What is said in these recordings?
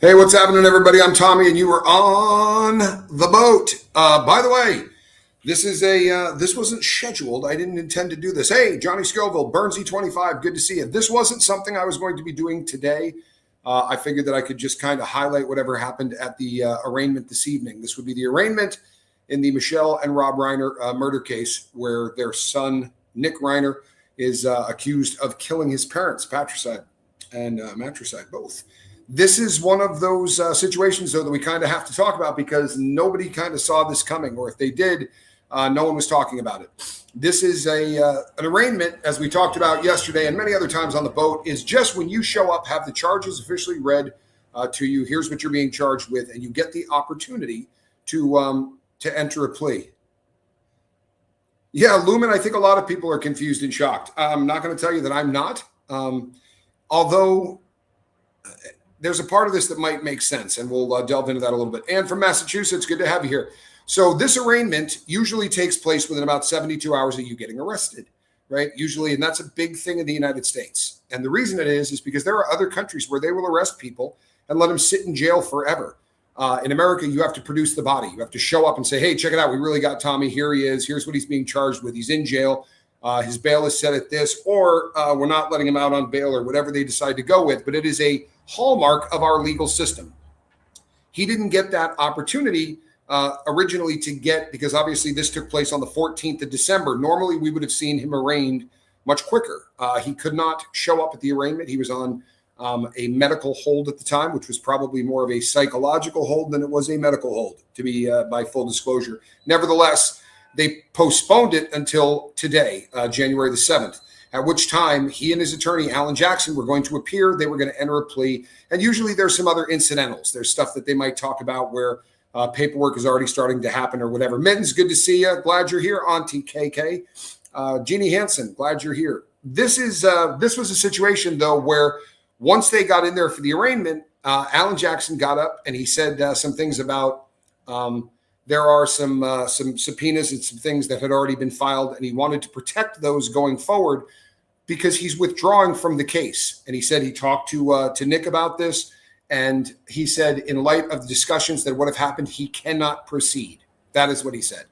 Hey, what's happening, everybody? I'm Tommy, and you are on the boat. By the way, this wasn't scheduled. I didn't intend to do this. Hey, Johnny Scoville, Burnsy25, good to see you. This wasn't something I was going to be doing today. I figured that I could just kind of highlight whatever happened at the arraignment this evening. This would be the arraignment in the Michelle and Rob Reiner murder case, where their son, Nick Reiner, is accused of killing his parents, patricide and matricide, both. This is one of those situations, though, that we kind of have to talk about because nobody kind of saw this coming, or if they did, no one was talking about it. This is an arraignment, as we talked about yesterday and many other times on the boat, is just when you show up, have the charges officially read to you. Here's what you're being charged with, and you get the opportunity to enter a plea. Yeah, Lumen, I think a lot of people are confused and shocked. I'm not going to tell you that I'm not, although there's a part of this that might make sense, and we'll delve into that a little bit. And from Massachusetts, good to have you here. So this arraignment usually takes place within about 72 hours of you getting arrested, right? Usually, and that's a big thing in the United States. And the reason it is because there are other countries where they will arrest people and let them sit in jail forever. In America, you have to produce the body. You have to show up and say, hey, check it out. We really got Tommy. Here he is. Here's what he's being charged with. He's in jail. His bail is set at this, or we're not letting him out on bail, or whatever they decide to go with. But it is a hallmark of our legal system. He didn't get that opportunity originally to get, because obviously this took place on the 14th of December. Normally, we would have seen him arraigned much quicker. He could not show up at the arraignment. He was on a medical hold at the time, which was probably more of a psychological hold than it was a medical hold, to be by full disclosure. Nevertheless, they postponed it until today, January the 7th, at which time he and his attorney, Alan Jackson, were going to appear. They were going to enter a plea. And usually there's some other incidentals. There's stuff that they might talk about where paperwork is already starting to happen or whatever. Mittens, good to see you. Glad you're here. Auntie KK. Jeannie Hansen, glad you're here. This was a situation, though, where once they got in there for the arraignment, Alan Jackson got up and he said some things about there are some subpoenas and some things that had already been filed, and he wanted to protect those going forward because he's withdrawing from the case. And he said he talked to Nick about this, and he said in light of the discussions that would have happened, he cannot proceed. That is what he said.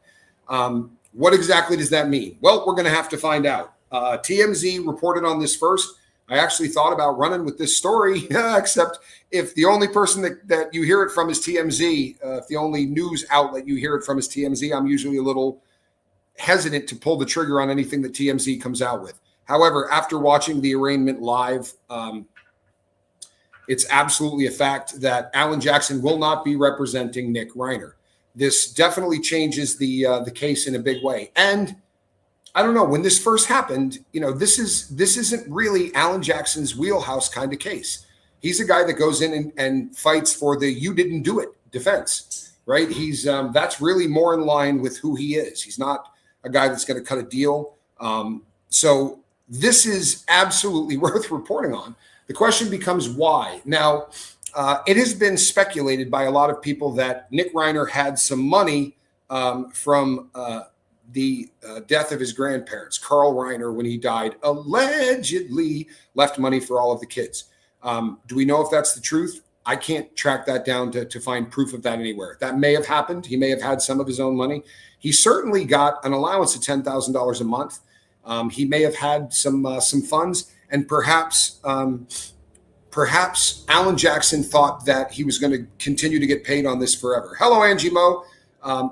What exactly does that mean? Well, we're going to have to find out. TMZ reported on this first. I actually thought about running with this story, except if the only person that you hear it from is TMZ, if the only news outlet you hear it from is TMZ, I'm usually a little hesitant to pull the trigger on anything that TMZ comes out with. However, after watching the arraignment live, it's absolutely a fact that Alan Jackson will not be representing Nick Reiner. This definitely changes the case in a big way. And I don't know, when this first happened, this isn't really Alan Jackson's wheelhouse kind of case. He's a guy that goes in and fights for the "you didn't do it" defense, right? He's that's really more in line with who he is. He's not a guy that's going to cut a deal. So this is absolutely worth reporting on. The question becomes why. Now, it has been speculated by a lot of people that Nick Reiner had some money from the death of his grandparents. Carl Reiner, when he died, allegedly left money for all of the kids. Do we know if that's the truth? I can't track that down to find proof of that anywhere. That may have happened. He may have had some of his own money. He certainly got an allowance of $10,000 a month. He may have had some funds, and perhaps Alan Jackson thought that he was going to continue to get paid on this forever. Hello, Angie Mo.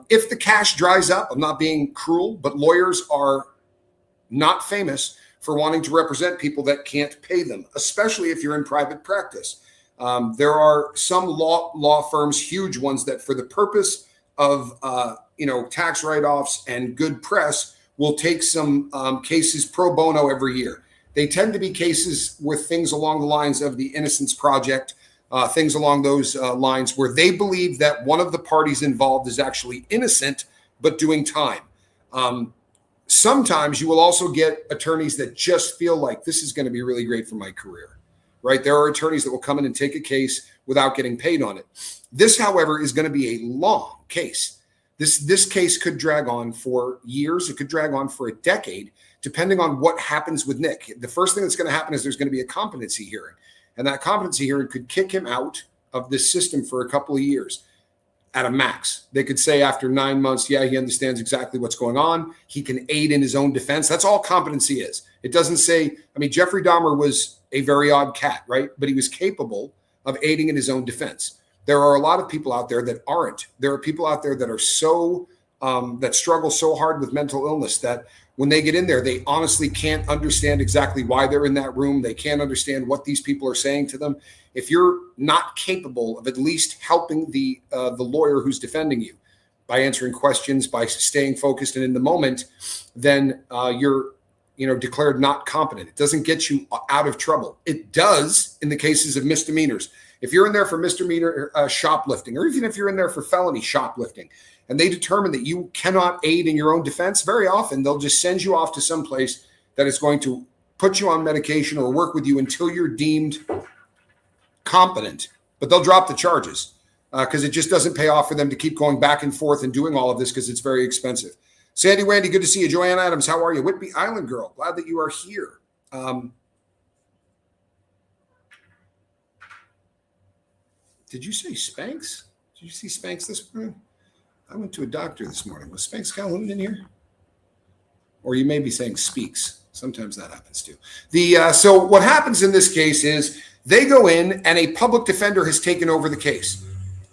If the cash dries up, I'm not being cruel, but lawyers are not famous for wanting to represent people that can't pay them, especially if you're in private practice. There are some law firms, huge ones, that for the purpose of tax write-offs and good press will take some cases pro bono every year. They tend to be cases with things along the lines of the Innocence Project, things along those lines where they believe that one of the parties involved is actually innocent but doing time. Sometimes you will also get attorneys that just feel like this is going to be really great for my career, right? There are attorneys that will come in and take a case without getting paid on it. This, however, is going to be a long case. This case could drag on for years. It could drag on for a decade, depending on what happens with Nick. The first thing that's going to happen is there's going to be a competency hearing. And that competency hearing could kick him out of this system for a couple of years at a max. They could say after 9 months, yeah, he understands exactly what's going on. He can aid in his own defense. That's all competency is. It doesn't say, I mean, Jeffrey Dahmer was a very odd cat, right? But he was capable of aiding in his own defense. There are a lot of people out there that aren't. There are people out there that are so, that struggle so hard with mental illness that when they get in there, they honestly can't understand exactly why they're in that room. They can't understand what these people are saying to them. If you're not capable of at least helping the lawyer who's defending you by answering questions, by staying focused and in the moment, then you're declared not competent. It doesn't get you out of trouble. It does in the cases of misdemeanors. If you're in there for misdemeanor shoplifting, or even if you're in there for felony shoplifting, and they determine that you cannot aid in your own defense, very often they'll just send you off to some place that is going to put you on medication or work with you until you're deemed competent. But they'll drop the charges because it just doesn't pay off for them to keep going back and forth and doing all of this because it's very expensive. Sandy Wendy, good to see you. Joanne Adams, how are you? Whitby Island girl, glad that you are here. Did you say Spanx? Did you see Spanx this morning? I went to a doctor this morning. Was Spanx Calhoun in here? Or you may be saying Speaks. Sometimes that happens too. So what happens in this case is they go in and a public defender has taken over the case.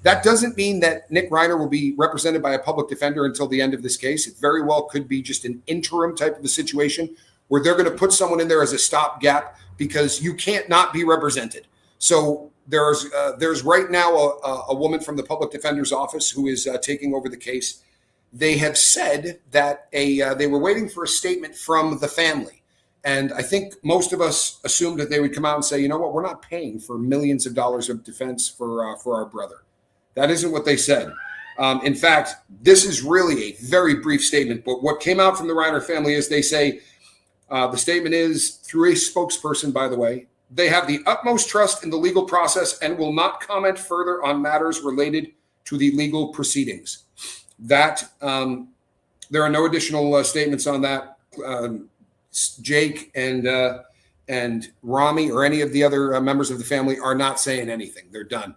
That doesn't mean that Nick Reiner will be represented by a public defender until the end of this case. It very well could be just an interim type of a situation where they're going to put someone in there as a stopgap because you can't not be represented. So there's right now a woman from the public defender's office who is taking over the case. They have said that they were waiting for a statement from the family. And I think most of us assumed that they would come out and say, you know what, we're not paying for millions of dollars of defense for our brother. That isn't what they said. In fact, this is really a very brief statement. But what came out from the Reiner family is they say, the statement is through a spokesperson, by the way, they have the utmost trust in the legal process and will not comment further on matters related to the legal proceedings. That there are no additional statements on that. Jake and Rami or any of the other members of the family are not saying anything. They're done.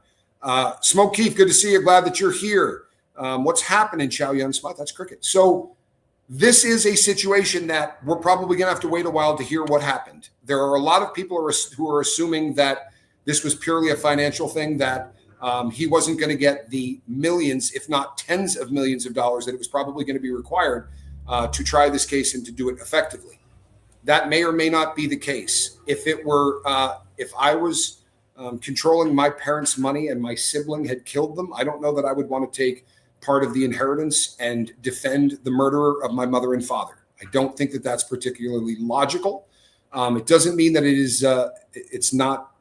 Smoke Keith, good to see you. Glad that you're here. What's happening, Chow Yun Spot? That's cricket. So this is a situation that we're probably going to have to wait a while to hear what happened. There are a lot of people who are assuming that this was purely a financial thing, that he wasn't going to get the millions, if not tens of millions of dollars that it was probably going to be required to try this case and to do it effectively. That may or may not be the case. If I was controlling my parents' money and my sibling had killed them, I don't know that I would want to take part of the inheritance and defend the murderer of my mother and father. I don't think that that's particularly logical. It doesn't mean that it is. It's not.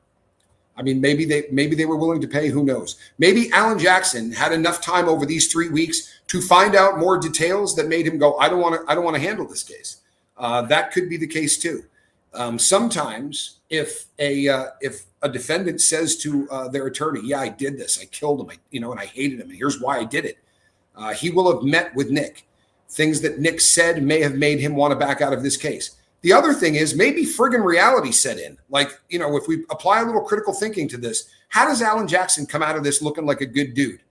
I mean, maybe they were willing to pay. Who knows? Maybe Alan Jackson had enough time over these 3 weeks to find out more details that made him go, I don't want to handle this case. That could be the case too. Sometimes if a defendant says to their attorney, yeah, I did this, I killed him, and I hated him, and here's why I did it. He will have met with Nick. Things that Nick said may have made him want to back out of this case. The other thing is maybe friggin' reality set in. Like, if we apply a little critical thinking to this, how does Alan Jackson come out of this looking like a good dude?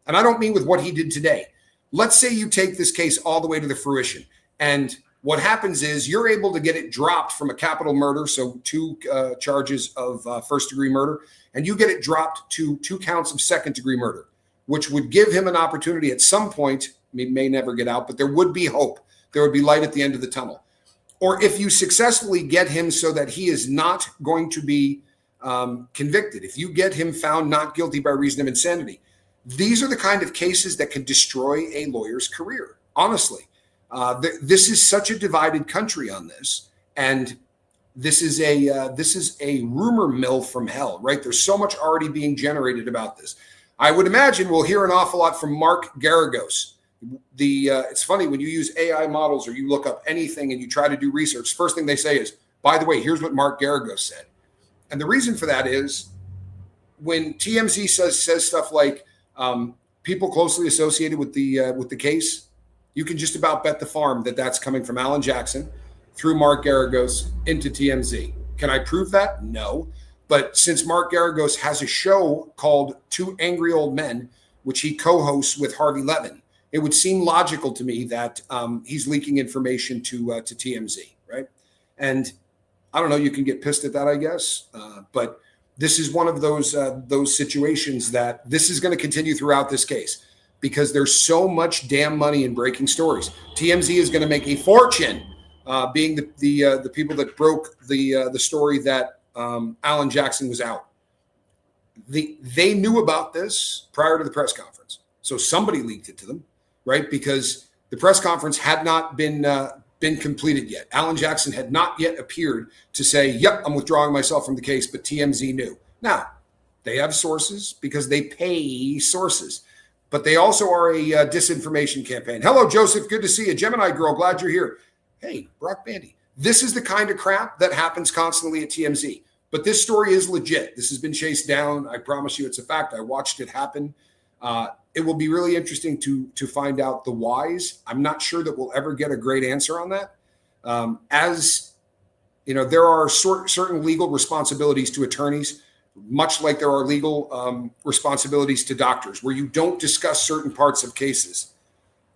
And I don't mean with what he did today. Let's say you take this case all the way to the fruition. And what happens is you're able to get it dropped from a capital murder, so 2 charges of first-degree murder, and you get it dropped to 2 counts of second-degree murder, which would give him an opportunity at some point. He may never get out, but there would be hope. There would be light at the end of the tunnel. Or if you successfully get him so that he is not going to be convicted, if you get him found not guilty by reason of insanity, these are the kind of cases that can destroy a lawyer's career. Honestly, this is such a divided country on this, and this is a rumor mill from hell, right? There's so much already being generated about this. I would imagine we'll hear an awful lot from Mark Garagos. It's funny when you use AI models or you look up anything and you try to do research, first thing they say is, by the way, here's what Mark Garagos said. And the reason for that is when TMZ says stuff like people closely associated with the case, you can just about bet the farm that that's coming from Alan Jackson through Mark Garagos into TMZ. Can I prove that? No. But since Mark Garagos has a show called Two Angry Old Men, which he co-hosts with Harvey Levin, it would seem logical to me that he's leaking information to TMZ, right? And I don't know, you can get pissed at that, I guess. But this is one of those situations that this is going to continue throughout this case because there's so much damn money in breaking stories. TMZ is going to make a fortune being the people that broke the story that Alan Jackson was out. They knew about this prior to the press conference. So somebody leaked it to them, right? Because the press conference had not been completed yet. Alan Jackson had not yet appeared to say, yep, I'm withdrawing myself from the case, but TMZ knew. Now, they have sources because they pay sources, but they also are a disinformation campaign. Hello, Joseph. Good to see you. Gemini girl, glad you're here. Hey, Brock Bandy. This is the kind of crap that happens constantly at TMZ. But this story is legit. This has been chased down. I promise you it's a fact. I watched it happen. It will be really interesting to find out the whys. I'm not sure that we'll ever get a great answer on that. As you know, there are certain legal responsibilities to attorneys, much like there are legal responsibilities to doctors, where you don't discuss certain parts of cases.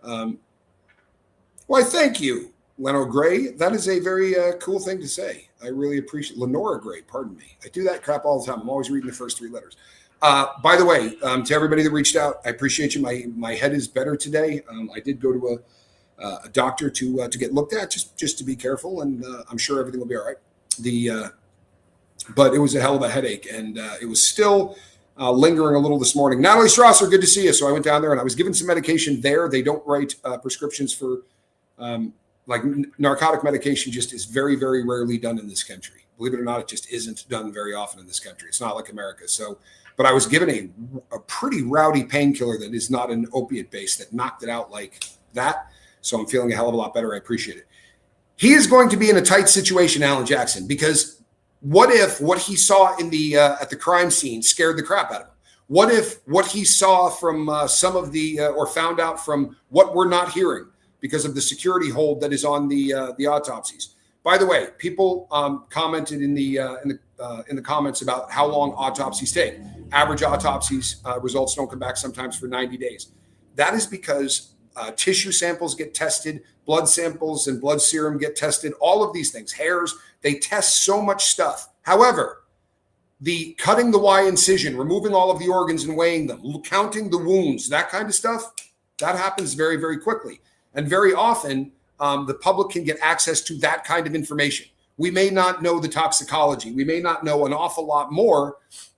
Why, thank you, Leno Gray. That is a very cool thing to say. I really appreciate Lenora Gray. Pardon me. I do that crap all the time. I'm always reading the first three letters. By the way, to everybody that reached out, I appreciate you. My head is better today. I did go to a doctor to get looked at, just to be careful, and I'm sure everything will be all right. But it was a hell of a headache, and it was still lingering a little this morning. Natalie Strasser, good to see you. So I went down there, and I was given some medication there. They don't write prescriptions for like narcotic medication. Just is very, very rarely done in this country. Believe it or not, it just isn't done very often in this country. It's not like America. So. But I was given a pretty rowdy painkiller that is not an opiate base that knocked it out like that. So I'm feeling a hell of a lot better. I appreciate it. He is going to be in a tight situation, Alan Jackson, because what if what he saw in the at the crime scene scared the crap out of him? What if what he saw from some of the or found out from what we're not hearing because of the security hold that is on the autopsies? By the way, people commented in the comments about how long autopsies take. Average autopsies results don't come back sometimes for 90 days. That is because tissue samples get tested, blood samples and blood serum get tested, all of these things, hairs, they test so much stuff. However, the cutting the Y incision, removing all of the organs and weighing them, counting the wounds, that kind of stuff, that happens very, very quickly. And very often, the public can get access to that kind of information. We may not know the toxicology. We may not know an awful lot more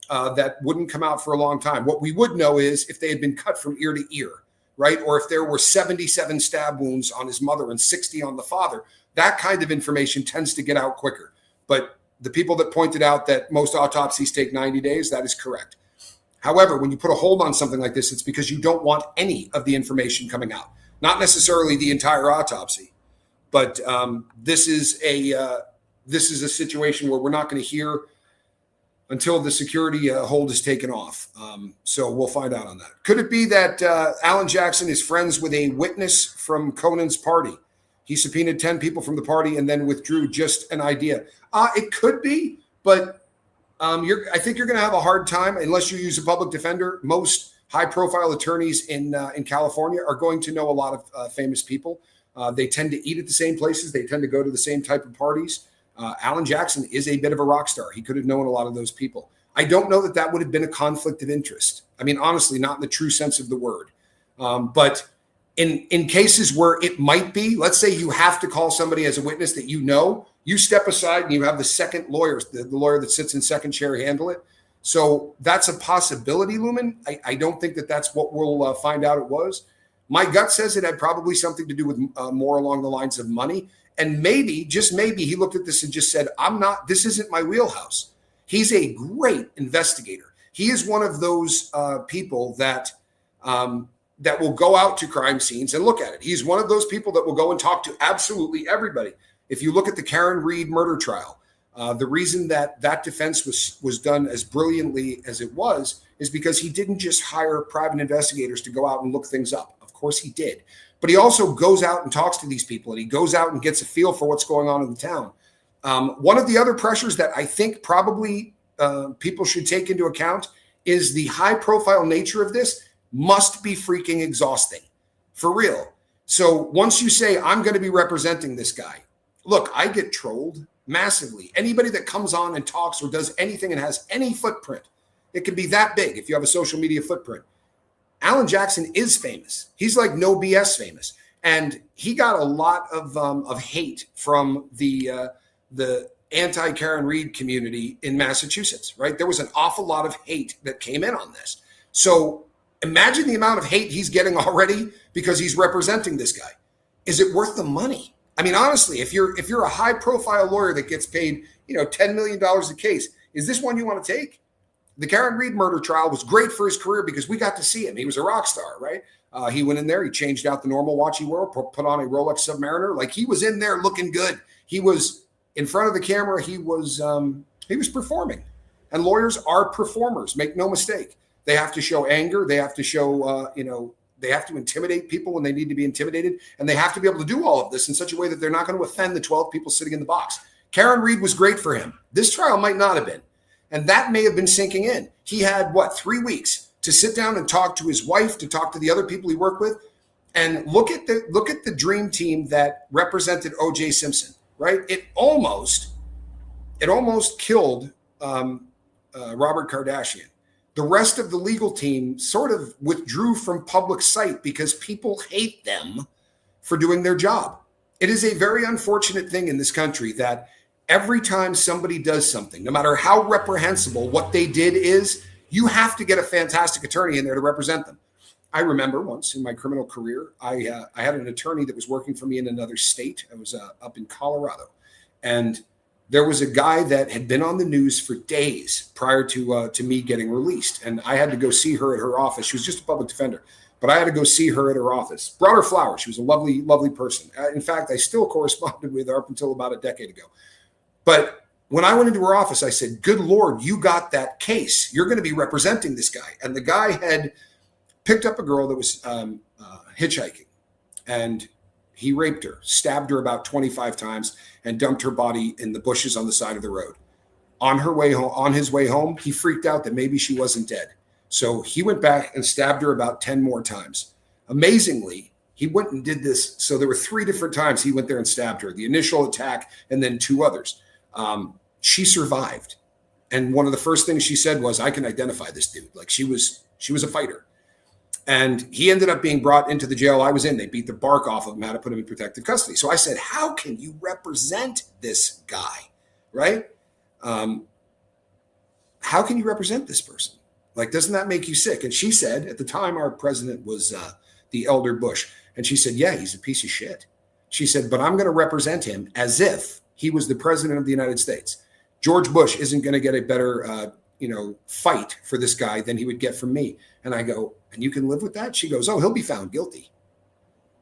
that wouldn't come out for a long time. What we would know is if they had been cut from ear to ear, right? Or if there were 77 stab wounds on his mother and 60 on the father, that kind of information tends to get out quicker. But the people that pointed out that most autopsies take 90 days, that is correct. However, when you put a hold on something like this, it's because you don't want any of the information coming out. Not necessarily the entire autopsy, but this is a situation where we're not going to hear until the security hold is taken off. So we'll find out on that. Could it be that Alan Jackson is friends with a witness from Conan's party? He subpoenaed 10 people from the party and then withdrew. Just an idea. It could be, but I think you're going to have a hard time unless you use a public defender. Most high-profile attorneys in California are going to know a lot of famous people. They tend to eat at the same places. They tend to go to the same type of parties. Alan Jackson is a bit of a rock star. He could have known a lot of those people. I don't know that would have been a conflict of interest. I mean, honestly, not in the true sense of the word. But in cases where it might be, let's say you have to call somebody as a witness that you step aside and you have the second lawyer, the lawyer that sits in second chair, handle it. So that's a possibility, Lumen. I don't think that's what we'll find out it was. My gut says it had probably something to do with more along the lines of money. And maybe, just maybe, he looked at this and just said, this isn't my wheelhouse. He's a great investigator. He is one of those people that will go out to crime scenes and look at it. He's one of those people that will go and talk to absolutely everybody. If you look at the Karen Reed murder trial, the reason that defense was done as brilliantly as it was is because he didn't just hire private investigators to go out and look things up. Of course he did. But he also goes out and talks to these people, and he goes out and gets a feel for what's going on in the town. One of the other pressures that I think probably people should take into account is the high profile nature of this must be freaking exhausting, for real. So once you say, I'm going to be representing this guy, look, I get trolled massively. Anybody that comes on and talks or does anything and has any footprint, it can be that big if you have a social media footprint. Alan Jackson is famous. He's like no BS famous. And he got a lot of hate from the anti-Karen Reed community in Massachusetts, right? There was an awful lot of hate that came in on this. So imagine the amount of hate he's getting already because he's representing this guy. Is it worth the money? I mean, honestly, if you're a high-profile lawyer that gets paid, $10 million a case, is this one you want to take? The Karen Reed murder trial was great for his career because we got to see him. He was a rock star, right? He went in there, he changed out the normal watch he wore, put on a Rolex Submariner. Like, he was in there looking good. He was in front of the camera. He was performing. And lawyers are performers, make no mistake. They have to show anger. They have to show, they have to intimidate people when they need to be intimidated. And they have to be able to do all of this in such a way that they're not going to offend the 12 people sitting in the box. Karen Reed was great for him. This trial might not have been. And that may have been sinking in. He had, 3 weeks to sit down and talk to his wife, to talk to the other people he worked with. And look at the dream team that represented O.J. Simpson, right? It almost killed Robert Kardashian. The rest of the legal team sort of withdrew from public sight because people hate them for doing their job. It is a very unfortunate thing in this country that every time somebody does something, no matter how reprehensible what they did is, you have to get a fantastic attorney in there to represent them. I remember once in my criminal career, I had an attorney that was working for me in another state. I was up in Colorado. And there was a guy that had been on the news for days prior to me getting released. And I had to go see her at her office. She was just a public defender, but I had to go see her at her office. Brought her flowers. She was a lovely, lovely person. In fact, I still corresponded with her up until about a decade ago. But when I went into her office, I said, good Lord, you got that case. You're going to be representing this guy. And the guy had picked up a girl that was hitchhiking, and he raped her, stabbed her about 25 times, and dumped her body in the bushes on the side of the road. On his way home, he freaked out that maybe she wasn't dead. So he went back and stabbed her about 10 more times. Amazingly, he went and did this. So there were 3 different times he went there and stabbed her, the initial attack and then 2 others. She survived. And one of the first things she said was, I can identify this dude. Like, she was a fighter. And he ended up being brought into the jail I was in. They beat the bark off of him, had to put him in protective custody. So I said, how can you represent this guy, right? How can you represent this person? Like, doesn't that make you sick? And she said, at the time, our president was the elder Bush. And she said, yeah, he's a piece of shit. She said, but I'm going to represent him as if he was the president of the United States. George Bush isn't going to get a better, fight for this guy than he would get from me. And I go, and you can live with that? She goes, oh, he'll be found guilty.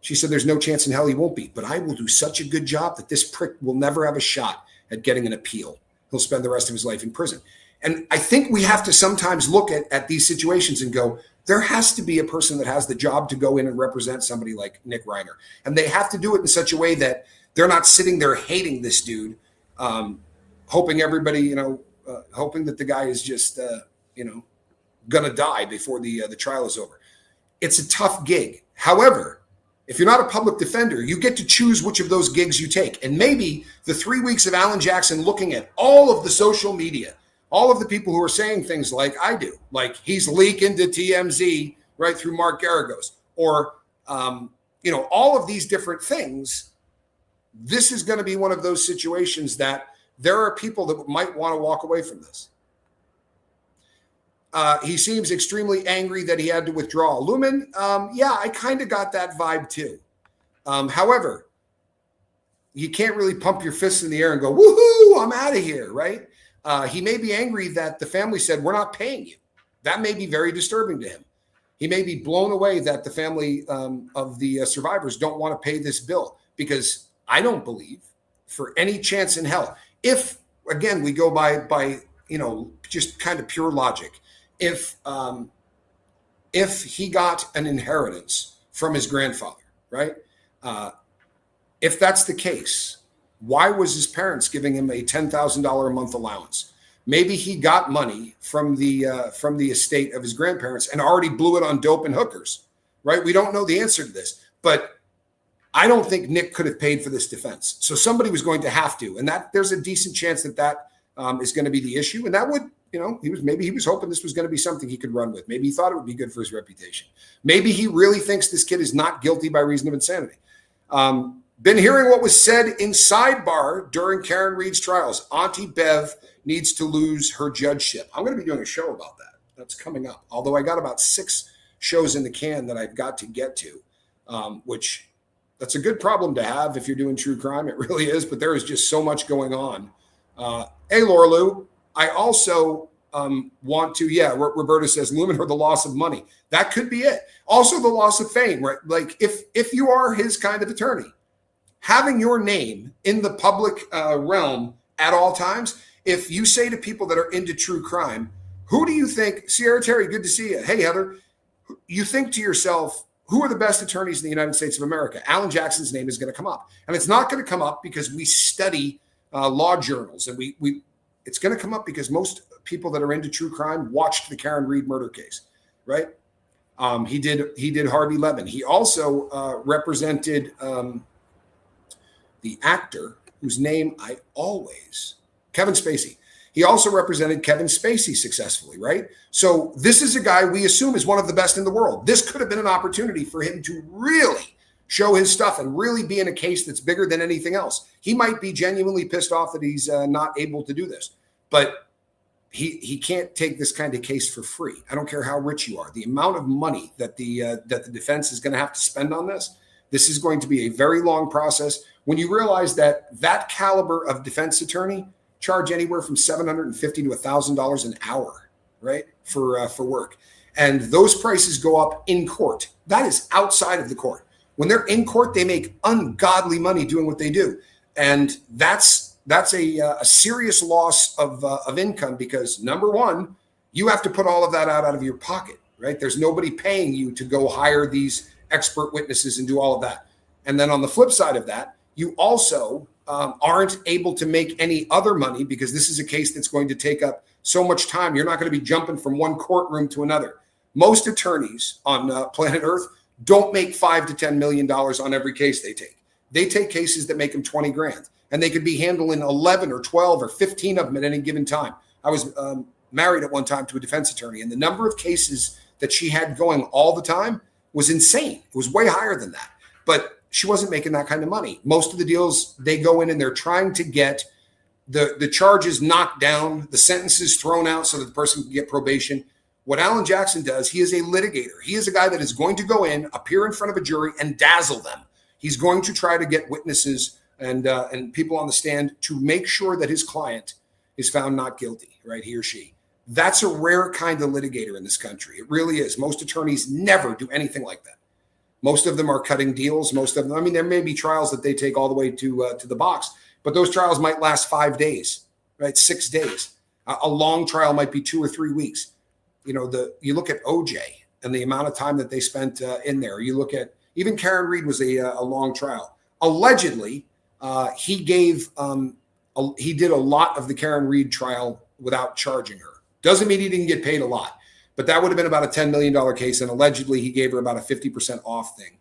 She said, there's no chance in hell he won't be, but I will do such a good job that this prick will never have a shot at getting an appeal. He'll spend the rest of his life in prison. And I think we have to sometimes look at these situations and go, there has to be a person that has the job to go in and represent somebody like Nick Reiner. And they have to do it in such a way that they're not sitting there hating this dude, hoping everybody, hoping that the guy is just, going to die before the trial is over. It's a tough gig. However, if you're not a public defender, you get to choose which of those gigs you take. And maybe the 3 weeks of Alan Jackson looking at all of the social media, all of the people who are saying things like I do, like he's leaking to TMZ right through Mark Garagos, or, all of these different things. This is going to be one of those situations that there are people that might want to walk away from this. He seems extremely angry that he had to withdraw. Lumen, I kind of got that vibe too. However, you can't really pump your fists in the air and go, woohoo, I'm out of here, right? He may be angry that the family said, we're not paying you. That may be very disturbing to him. He may be blown away that the family of the survivors don't want to pay this bill, because I don't believe for any chance in hell, if, again, we go by just kind of pure logic, if he got an inheritance from his grandfather, right? If that's the case, why was his parents giving him a $10,000 a month allowance? Maybe he got money from the estate of his grandparents and already blew it on dope and hookers, right? We don't know the answer to this, but I don't think Nick could have paid for this defense. So somebody was going to have to, and that there's a decent chance that is going to be the issue. And that would, he was hoping this was going to be something he could run with. Maybe he thought it would be good for his reputation. Maybe he really thinks this kid is not guilty by reason of insanity. Been hearing what was said in sidebar during Karen Reed's trials. Auntie Bev needs to lose her judgeship. I'm going to be doing a show about that. That's coming up. Although I got about 6 shows in the can that I've got to get to, which that's a good problem to have if you're doing true crime. It really is. But there is just so much going on. Hey, Laura Lou, I also want to, Roberta says, Lumen or the loss of money. That could be it. Also the loss of fame, right? Like if you are his kind of attorney, having your name in the public realm at all times, if you say to people that are into true crime, who do you think, Sierra Terry, good to see you. Hey, Heather, you think to yourself, who are the best attorneys in the United States of America? Alan Jackson's name is going to come up. And it's not going to come up because we study law journals. And it's going to come up because most people that are into true crime watched the Karen Reed murder case, right? He did Harvey Levin. He also represented the actor whose name Kevin Spacey. He also represented Kevin Spacey successfully, right? So this is a guy we assume is one of the best in the world. This could have been an opportunity for him to really show his stuff and really be in a case that's bigger than anything else. He might be genuinely pissed off that he's not able to do this, but he can't take this kind of case for free. I don't care how rich you are. The amount of money that the defense is going to have to spend on this is going to be a very long process. When you realize that caliber of defense attorney charge anywhere from $750 to $1,000 an hour, right, for work, and those prices go up in court. That is outside of the court. When they're in court, they make ungodly money doing what they do, and that's a serious loss of income because, number one, you have to put all of that out of your pocket, right? There's nobody paying you to go hire these expert witnesses and do all of that. And then on the flip side of that, you also aren't able to make any other money because this is a case that's going to take up so much time. You're not going to be jumping from one courtroom to another. Most attorneys on planet Earth don't make $5 to $10 million on every case they take. They take cases that make them 20 grand, and they could be handling 11 or 12 or 15 of them at any given time. I was married at one time to a defense attorney, and the number of cases that she had going all the time was insane. It was way higher than that. But she wasn't making that kind of money. Most of the deals, they go in and they're trying to get the charges knocked down, the sentences thrown out so that the person can get probation. What Alan Jackson does, he is a litigator. He is a guy that is going to go in, appear in front of a jury, and dazzle them. He's going to try to get witnesses and people on the stand to make sure that his client is found not guilty, right, he or she. That's a rare kind of litigator in this country. It really is. Most attorneys never do anything like that. Most of them are cutting deals. Most of them, I mean, there may be trials that they take all the way to the box, but those trials might last 5 days, right? 6 days. A long trial might be 2 or 3 weeks. You look at OJ and the amount of time that they spent in there. You look at even Karen Reed was a long trial. Allegedly, he did a lot of the Karen Reed trial without charging her. Doesn't mean he didn't get paid a lot. But that would have been about a $10 million case, and allegedly he gave her about a 50% off thing.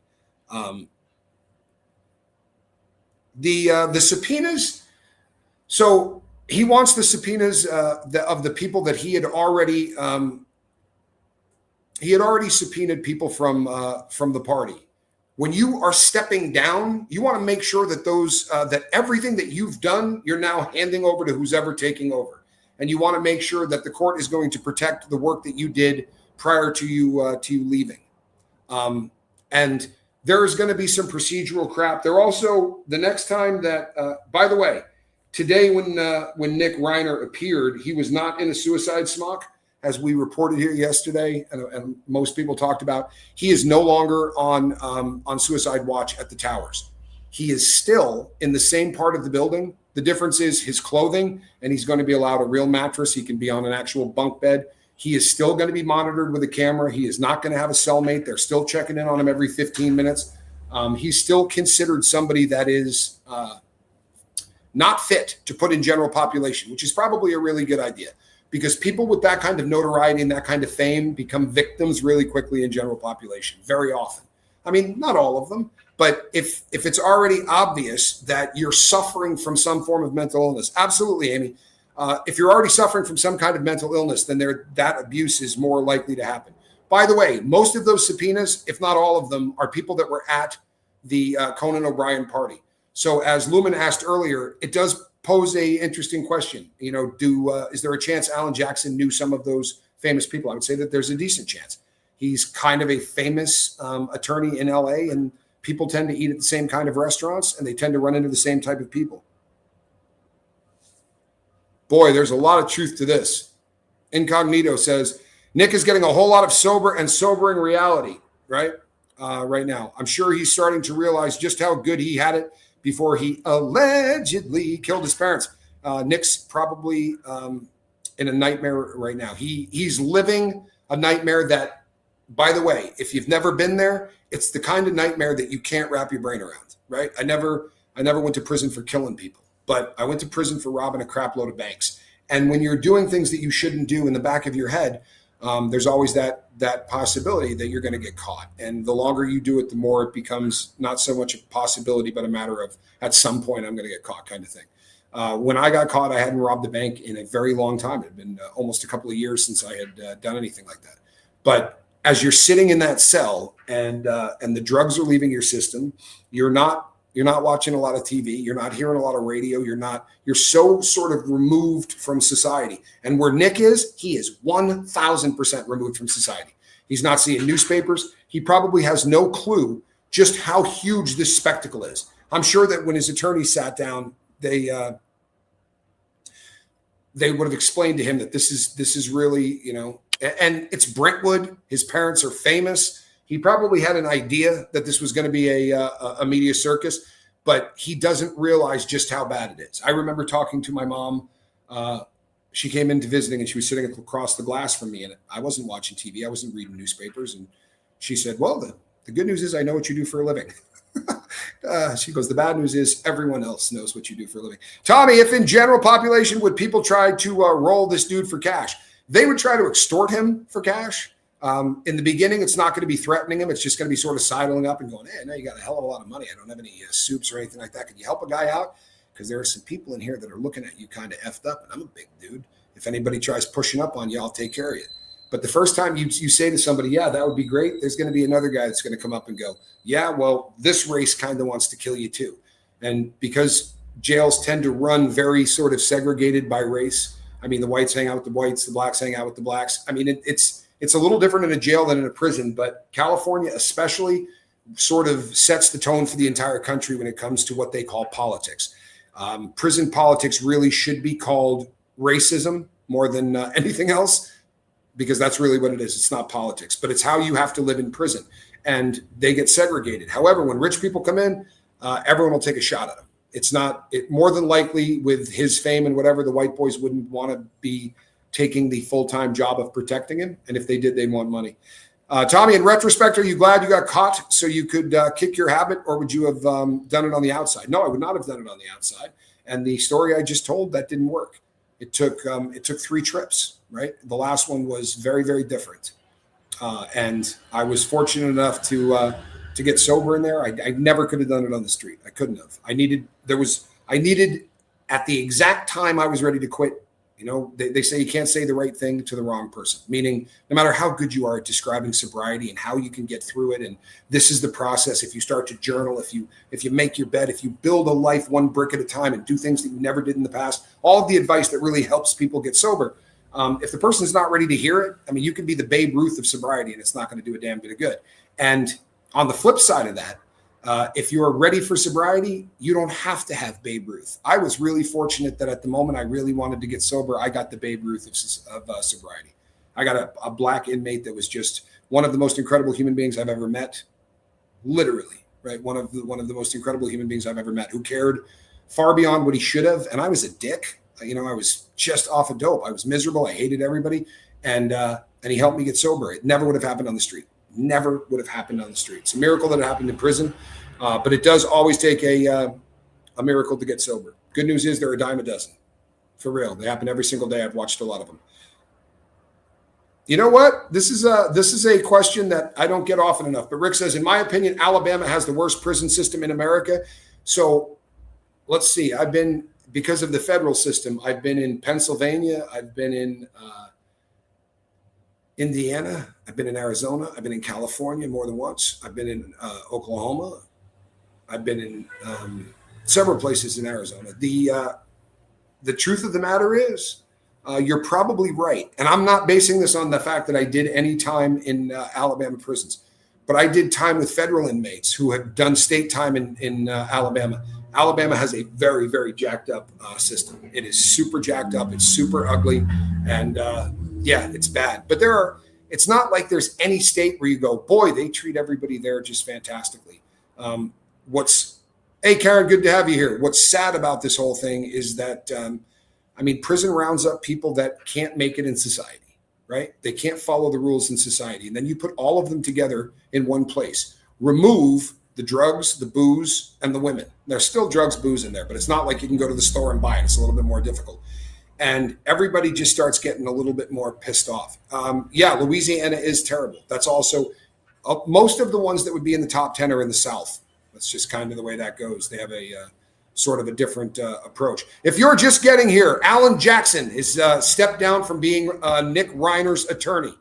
The subpoenas, so he wants the subpoenas of the people that he had already subpoenaed people from the party. When you are stepping down, you want to make sure that that everything that you've done, you're now handing over to who's ever taking over. And you want to make sure that the court is going to protect the work that you did prior to you leaving. And there is going to be some procedural crap. There also, the next time that, by the way, today when Nick Reiner appeared, he was not in a suicide smock, as we reported here yesterday, and most people talked about. He is no longer on suicide watch at the towers. He is still in the same part of the building. The difference is his clothing, and he's going to be allowed a real mattress. He can be on an actual bunk bed. He is still going to be monitored with a camera. He is not going to have a cellmate. They're still checking in on him every 15 minutes. He's still considered somebody that is not fit to put in general population, which is probably a really good idea because people with that kind of notoriety and that kind of fame become victims really quickly in general population very often. I mean, not all of them, but if it's already obvious that you're suffering from some form of mental illness, absolutely, Amy. If you're already suffering from some kind of mental illness, then that abuse is more likely to happen. By the way, most of those subpoenas, if not all of them, are people that were at the Conan O'Brien party. So as Lumen asked earlier, it does pose a interesting question. You know, is there a chance Alan Jackson knew some of those famous people? I would say that there's a decent chance. He's kind of a famous attorney in LA, and people tend to eat at the same kind of restaurants, and they tend to run into the same type of people. Boy, there's a lot of truth to this. Incognito says, Nick is getting a whole lot of sober and sobering reality, right? Right now. I'm sure he's starting to realize just how good he had it before he allegedly killed his parents. Nick's probably in a nightmare right now. He's living a nightmare that, by the way, if you've never been there, it's the kind of nightmare that you can't wrap your brain around, right? I never went to prison for killing people, but I went to prison for robbing a crap load of banks. And when you're doing things that you shouldn't do in the back of your head, there's always that possibility that you're going to get caught. And the longer you do it, the more it becomes not so much a possibility, but a matter of at some point I'm going to get caught kind of thing. When I got caught, I hadn't robbed a bank in a very long time. It had been almost a couple of years since I had done anything like that. But as you're sitting in that cell and the drugs are leaving your system, you're not watching a lot of TV. You're not hearing a lot of radio. You're so sort of removed from society. And where Nick is, he is 1,000% removed from society. He's not seeing newspapers. He probably has no clue just how huge this spectacle is. I'm sure that when his attorney sat down, they would have explained to him that this is really, you know, and it's Brentwood. His parents are famous. He probably had an idea that this was going to be a media circus, but he doesn't realize just how bad it is. I remember talking to my mom. She came into visiting and she was sitting across the glass from me, and I wasn't watching TV. I wasn't reading newspapers. And she said, well, the good news is I know what you do for a living. She goes, the bad news is everyone else knows what you do for a living. Tommy, if in general population, would people try to roll this dude for cash? They would try to extort him for cash. In the beginning, it's not going to be threatening him. It's just going to be sort of sidling up and going, hey, now you got a hell of a lot of money. I don't have any soups or anything like that. Can you help a guy out? Because there are some people in here that are looking at you kind of effed up. And I'm a big dude. If anybody tries pushing up on you, I'll take care of you. But the first time you say to somebody, yeah, that would be great, there's going to be another guy that's going to come up and go, yeah, well, this race kind of wants to kill you too. And because jails tend to run very sort of segregated by race, I mean, the whites hang out with the whites, the blacks hang out with the blacks. I mean, it's a little different in a jail than in a prison, but California especially sort of sets the tone for the entire country when it comes to what they call politics. Prison politics really should be called racism more than anything else, because that's really what it is. It's not politics, but it's how you have to live in prison, and they get segregated. However, when rich people come in, everyone will take a shot at them. It's not more than likely with his fame and whatever, the white boys wouldn't want to be taking the full-time job of protecting him. And if they did, they'd want money. Tommy, in retrospect, are you glad you got caught so you could kick your habit, or would you have done it on the outside? No, I would not have done it on the outside. And the story I just told, that didn't work. It took 3 trips, right? The last one was very, very different. And I was fortunate enough to get sober in there. I never could have done it on the street. I couldn't have. I needed at the exact time I was ready to quit. You know, they say you can't say the right thing to the wrong person, meaning no matter how good you are at describing sobriety and how you can get through it. And this is the process. If you start to journal, if you make your bed, if you build a life one brick at a time and do things that you never did in the past, all of the advice that really helps people get sober. If the person's not ready to hear it, I mean, you can be the Babe Ruth of sobriety and it's not going to do a damn bit of good. And on the flip side of that, if you're ready for sobriety, you don't have to have Babe Ruth. I was really fortunate that at the moment I really wanted to get sober, I got the Babe Ruth of sobriety. I got a black inmate that was just one of the most incredible human beings I've ever met. Literally, right? One of the most incredible human beings I've ever met, who cared far beyond what he should have. And I was a dick. You know, I was just off of dope. I was miserable. I hated everybody. And he helped me get sober. It never would have happened on the street. Never would have happened on the street. It's a miracle that it happened in prison. But it does always take a a miracle to get sober. Good news is they're a dime a dozen. For real. They happen every single day. I've watched a lot of them. You know what? This is a question that I don't get often enough. But Rick says, in my opinion, Alabama has the worst prison system in America. So let's see. Because of the federal system, I've been in Pennsylvania. I've been in Indiana. I've been in Arizona. I've been in California more than once. I've been in Oklahoma. I've been in several places in Arizona. The truth of the matter is, you're probably right. And I'm not basing this on the fact that I did any time in Alabama prisons, but I did time with federal inmates who had done state time in Alabama. Alabama has a very, very jacked up system. It is super jacked up. It's super ugly. And yeah, it's bad. But it's not like there's any state where you go, boy, they treat everybody there just fantastically. Hey, Karen, good to have you here. What's sad about this whole thing is that, prison rounds up people that can't make it in society, right? They can't follow the rules in society. And then you put all of them together in one place. Remove the drugs, the booze, and the women. There's still drugs, booze in there, but it's not like you can go to the store and buy it. It's a little bit more difficult. And everybody just starts getting a little bit more pissed off. Louisiana is terrible. That's also, most of the ones that would be in the top 10 are in the South. That's just kind of the way that goes. They have a sort of a different approach. If you're just getting here, Alan Jackson is stepped down from being Nick Reiner's attorney.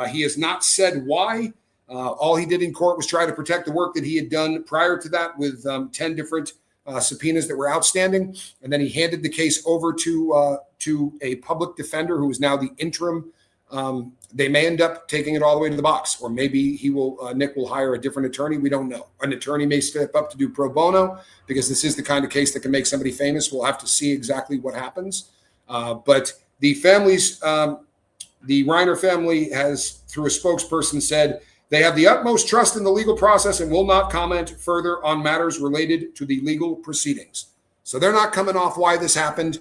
He has not said why. All he did in court was try to protect the work that he had done prior to that with 10 different subpoenas that were outstanding. And then he handed the case over to a public defender who is now the interim. They may end up taking it all the way to the box, or maybe Nick will hire a different attorney. We don't know. An attorney may step up to do pro bono because this is the kind of case that can make somebody famous. We'll have to see exactly what happens. But the Reiner family has, through a spokesperson, said they have the utmost trust in the legal process and will not comment further on matters related to the legal proceedings. So they're not coming off why this happened.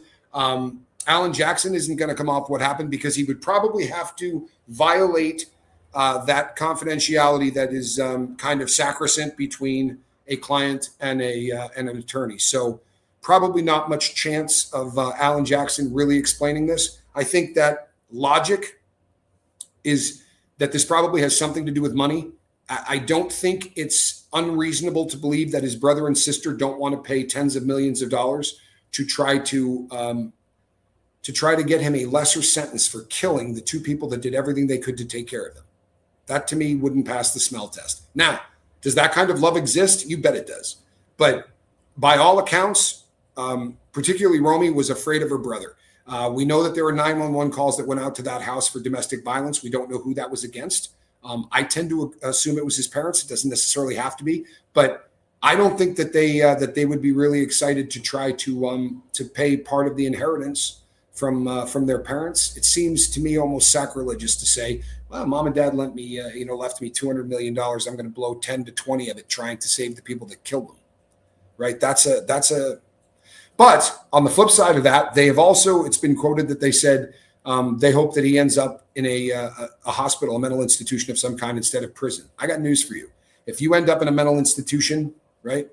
Alan Jackson isn't going to come off what happened because he would probably have to violate that confidentiality that is kind of sacrosanct between a client and an attorney. So probably not much chance of Alan Jackson really explaining this. I think that logic is that this probably has something to do with money. I don't think it's unreasonable to believe that his brother and sister don't want to pay tens of millions of dollars to try to get him a lesser sentence for killing the two people that did everything they could to take care of him. That, to me, wouldn't pass the smell test. Now, does that kind of love exist? You bet it does. But by all accounts, particularly Romy was afraid of her brother. We know that there were 911 calls that went out to that house for domestic violence. We don't know who that was against. I tend to assume it was his parents. It doesn't necessarily have to be, but I don't think that they would be really excited to try to pay part of the inheritance from their parents. It seems to me almost sacrilegious to say, well, mom and dad left me $200 million. I'm going to blow 10 to 20 of it trying to save the people that killed them. Right. But on the flip side of that, they have also, it's been quoted that they said they hope that he ends up in a hospital, a mental institution of some kind instead of prison. I got news for you. If you end up in a mental institution, right,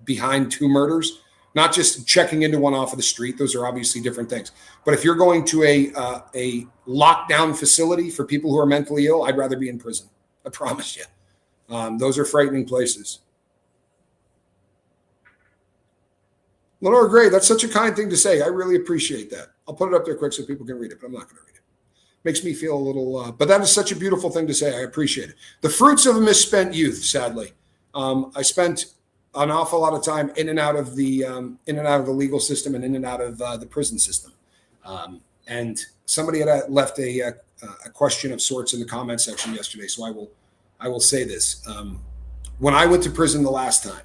behind two murders, not just checking into one off of the street, those are obviously different things. But if you're going to a lockdown facility for people who are mentally ill, I'd rather be in prison. I promise you. Those are frightening places. Lenore Gray, that's such a kind thing to say. I really appreciate that. I'll put it up there quick so people can read it, but I'm not going to read it. Makes me feel a little, but that is such a beautiful thing to say. I appreciate it. The fruits of a misspent youth, sadly. I spent an awful lot of time in and out of the legal system and in and out of the prison system. And somebody had left a question of sorts in the comment section yesterday. So I will say this. When I went to prison the last time,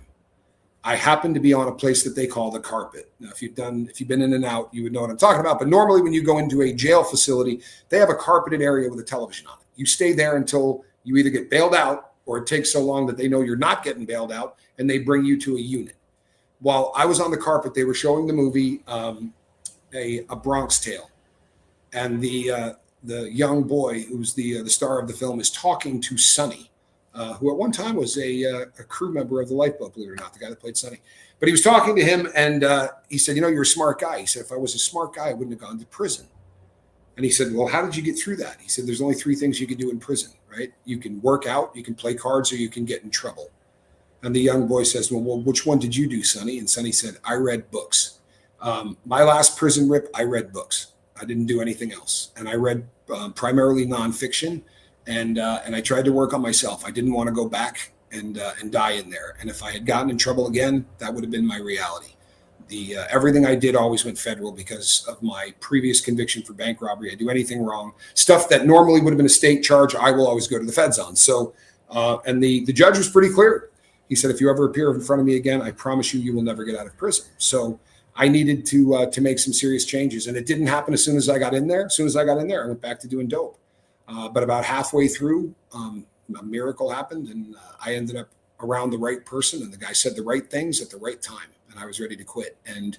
I happened to be on a place that they call the carpet. Now, if you've been in and out, you would know what I'm talking about. But normally when you go into a jail facility, they have a carpeted area with a television on it. You stay there until you either get bailed out or it takes so long that they know you're not getting bailed out and they bring you to a unit. While I was on the carpet, they were showing the movie A Bronx Tale. And the young boy who's the star of the film is talking to Sonny, who at one time was a crew member of the Lifeboat, believe it or not, the guy that played Sonny. But he was talking to him, and he said, you're a smart guy. He said, if I was a smart guy, I wouldn't have gone to prison. And he said, well, how did you get through that? He said, there's only 3 things you can do in prison, right? You can work out, you can play cards, or you can get in trouble. And the young boy says, well, which one did you do, Sonny? And Sonny said, I read books. My last prison rip, I read books. I didn't do anything else. And I read primarily nonfiction, and I tried to work on myself. I didn't want to go back and die in there. And if I had gotten in trouble again, that would have been my reality. Everything I did always went federal because of my previous conviction for bank robbery. I do anything wrong, stuff that normally would have been a state charge, I will always go to the feds on. So, and the judge was pretty clear. He said, if you ever appear in front of me again, I promise you, you will never get out of prison. So I needed to make some serious changes, and it didn't happen as soon as I got in there. As soon as I got in there, I went back to doing dope. But about halfway through, a miracle happened, and I ended up around the right person, and the guy said the right things at the right time, and I was ready to quit. And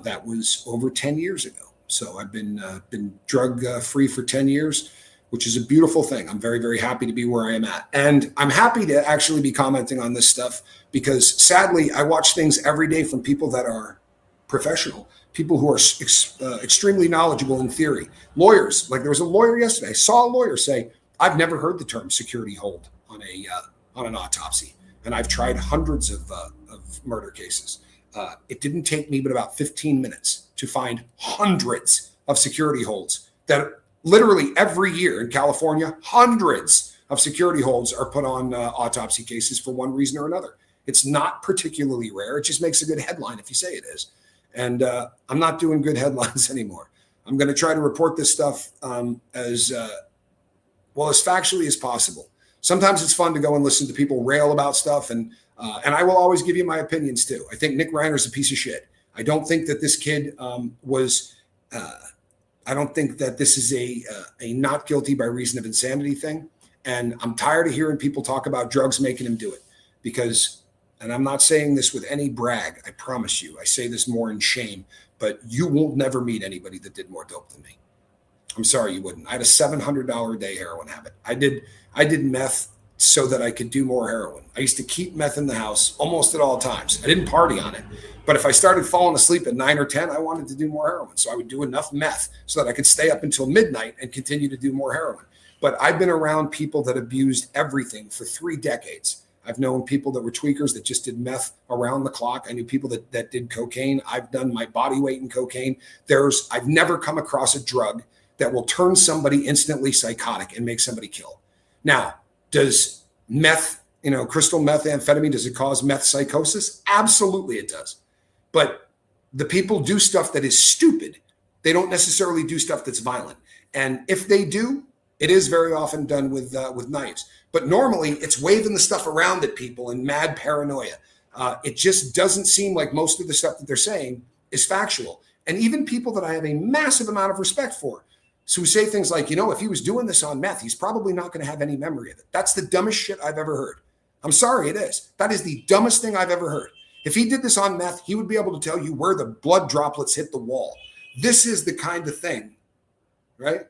that was over 10 years ago. So I've been drug free for 10 years, which is a beautiful thing. I'm very, very happy to be where I am at. And I'm happy to actually be commenting on this stuff because sadly, I watch things every day from people that are professional, people who are extremely knowledgeable in theory. Lawyers, like there was a lawyer yesterday. I saw a lawyer say, I've never heard the term security hold on an autopsy. And I've tried hundreds of murder cases. It didn't take me but about 15 minutes to find hundreds of security holds that literally every year in California, hundreds of security holds are put on autopsy cases for one reason or another. It's not particularly rare. It just makes a good headline if you say it is. And I'm not doing good headlines anymore. I'm going to try to report this stuff as factually as possible. Sometimes it's fun to go and listen to people rail about stuff, and I will always give you my opinions too. I think Nick Reiner is a piece of shit. I don't think that this kid I don't think that this is a not guilty by reason of insanity thing. And I'm tired of hearing people talk about drugs making him do it because, and I'm not saying this with any brag, I promise you, I say this more in shame, but you will never meet anybody that did more dope than me. I'm sorry you wouldn't. I had a $700 a day heroin habit. I did meth so that I could do more heroin. I used to keep meth in the house almost at all times. I didn't party on it. But if I started falling asleep at 9 or 10, I wanted to do more heroin. So I would do enough meth so that I could stay up until midnight and continue to do more heroin. But I've been around people that abused everything for 3 decades. I've known people that were tweakers that just did meth around the clock. I knew people that did cocaine. I've done my body weight in cocaine. I've never come across a drug that will turn somebody instantly psychotic and make somebody kill. Now, does meth, crystal methamphetamine, does it cause meth psychosis? Absolutely it does. But the people do stuff that is stupid. They don't necessarily do stuff that's violent. And if they do, it is very often done with knives. But normally it's waving the stuff around at people in mad paranoia. It just doesn't seem like most of the stuff that they're saying is factual. And even people that I have a massive amount of respect for, so who say things like, if he was doing this on meth, he's probably not going to have any memory of it. That's the dumbest shit I've ever heard. I'm sorry, it is. That is the dumbest thing I've ever heard. If he did this on meth, he would be able to tell you where the blood droplets hit the wall. This is the kind of thing, right?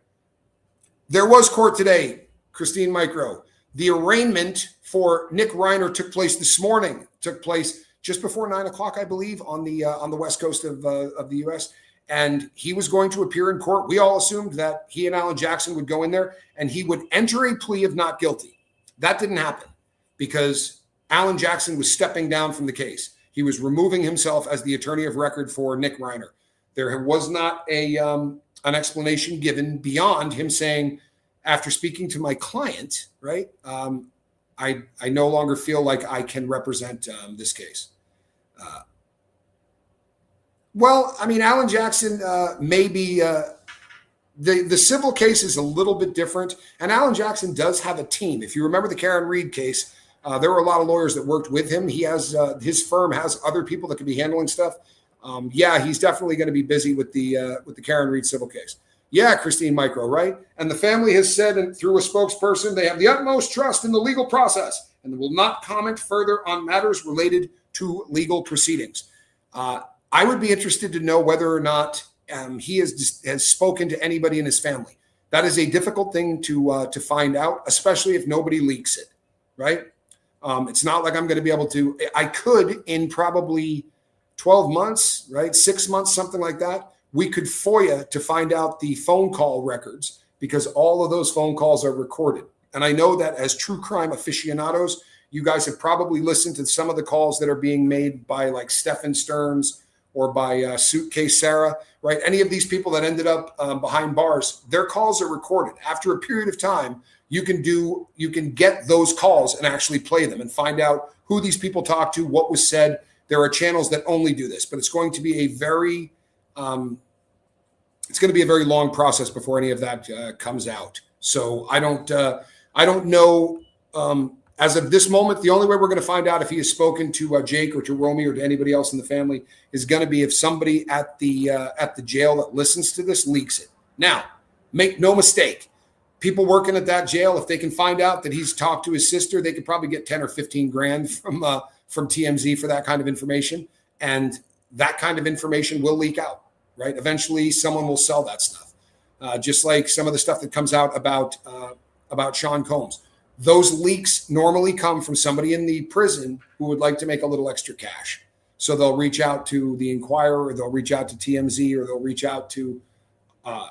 There was court today, Christine Micro. The arraignment for Nick Reiner took place this morning, took place just before 9 o'clock, I believe, on the west coast of the U.S., and he was going to appear in court. We all assumed that he and Alan Jackson would go in there and he would enter a plea of not guilty. That didn't happen because Alan Jackson was stepping down from the case. He was removing himself as the attorney of record for Nick Reiner. There was not an explanation given beyond him saying, after speaking to my client, right, I no longer feel like I can represent this case. Well, I mean, Alan Jackson maybe the civil case is a little bit different. And Alan Jackson does have a team. If you remember the Karen Reed case, there were a lot of lawyers that worked with him. He has his firm has other people that could be handling stuff. He's definitely going to be busy with the Karen Reed civil case. Yeah, Christine Micro, right? And the family has said, and through a spokesperson, they have the utmost trust in the legal process and they will not comment further on matters related to legal proceedings. I would be interested to know whether or not he has spoken to anybody in his family. That is a difficult thing to find out, especially if nobody leaks it, right? It's not like I'm going to be able to. I could in probably 12 months, right? 6 months, something like that. We could FOIA to find out the phone call records because all of those phone calls are recorded. And I know that as true crime aficionados, you guys have probably listened to some of the calls that are being made by like Stephen Stearns or by Suitcase Sarah, right? Any of these people that ended up behind bars, their calls are recorded. After a period of time, you can get those calls and actually play them and find out who these people talked to, what was said. There are channels that only do this, but it's going to be a very long process before any of that comes out. So I don't know. As of this moment, the only way we're going to find out if he has spoken to Jake or to Romy or to anybody else in the family is going to be if somebody at the jail that listens to this leaks it. Now, make no mistake, people working at that jail, if they can find out that he's talked to his sister, they could probably get 10 or 15 grand from TMZ for that kind of information, and that kind of information will leak out. Right? Eventually, someone will sell that stuff, just like some of the stuff that comes out about Sean Combs. Those leaks normally come from somebody in the prison who would like to make a little extra cash. So they'll reach out to the Inquirer, or they'll reach out to TMZ, or they'll reach out to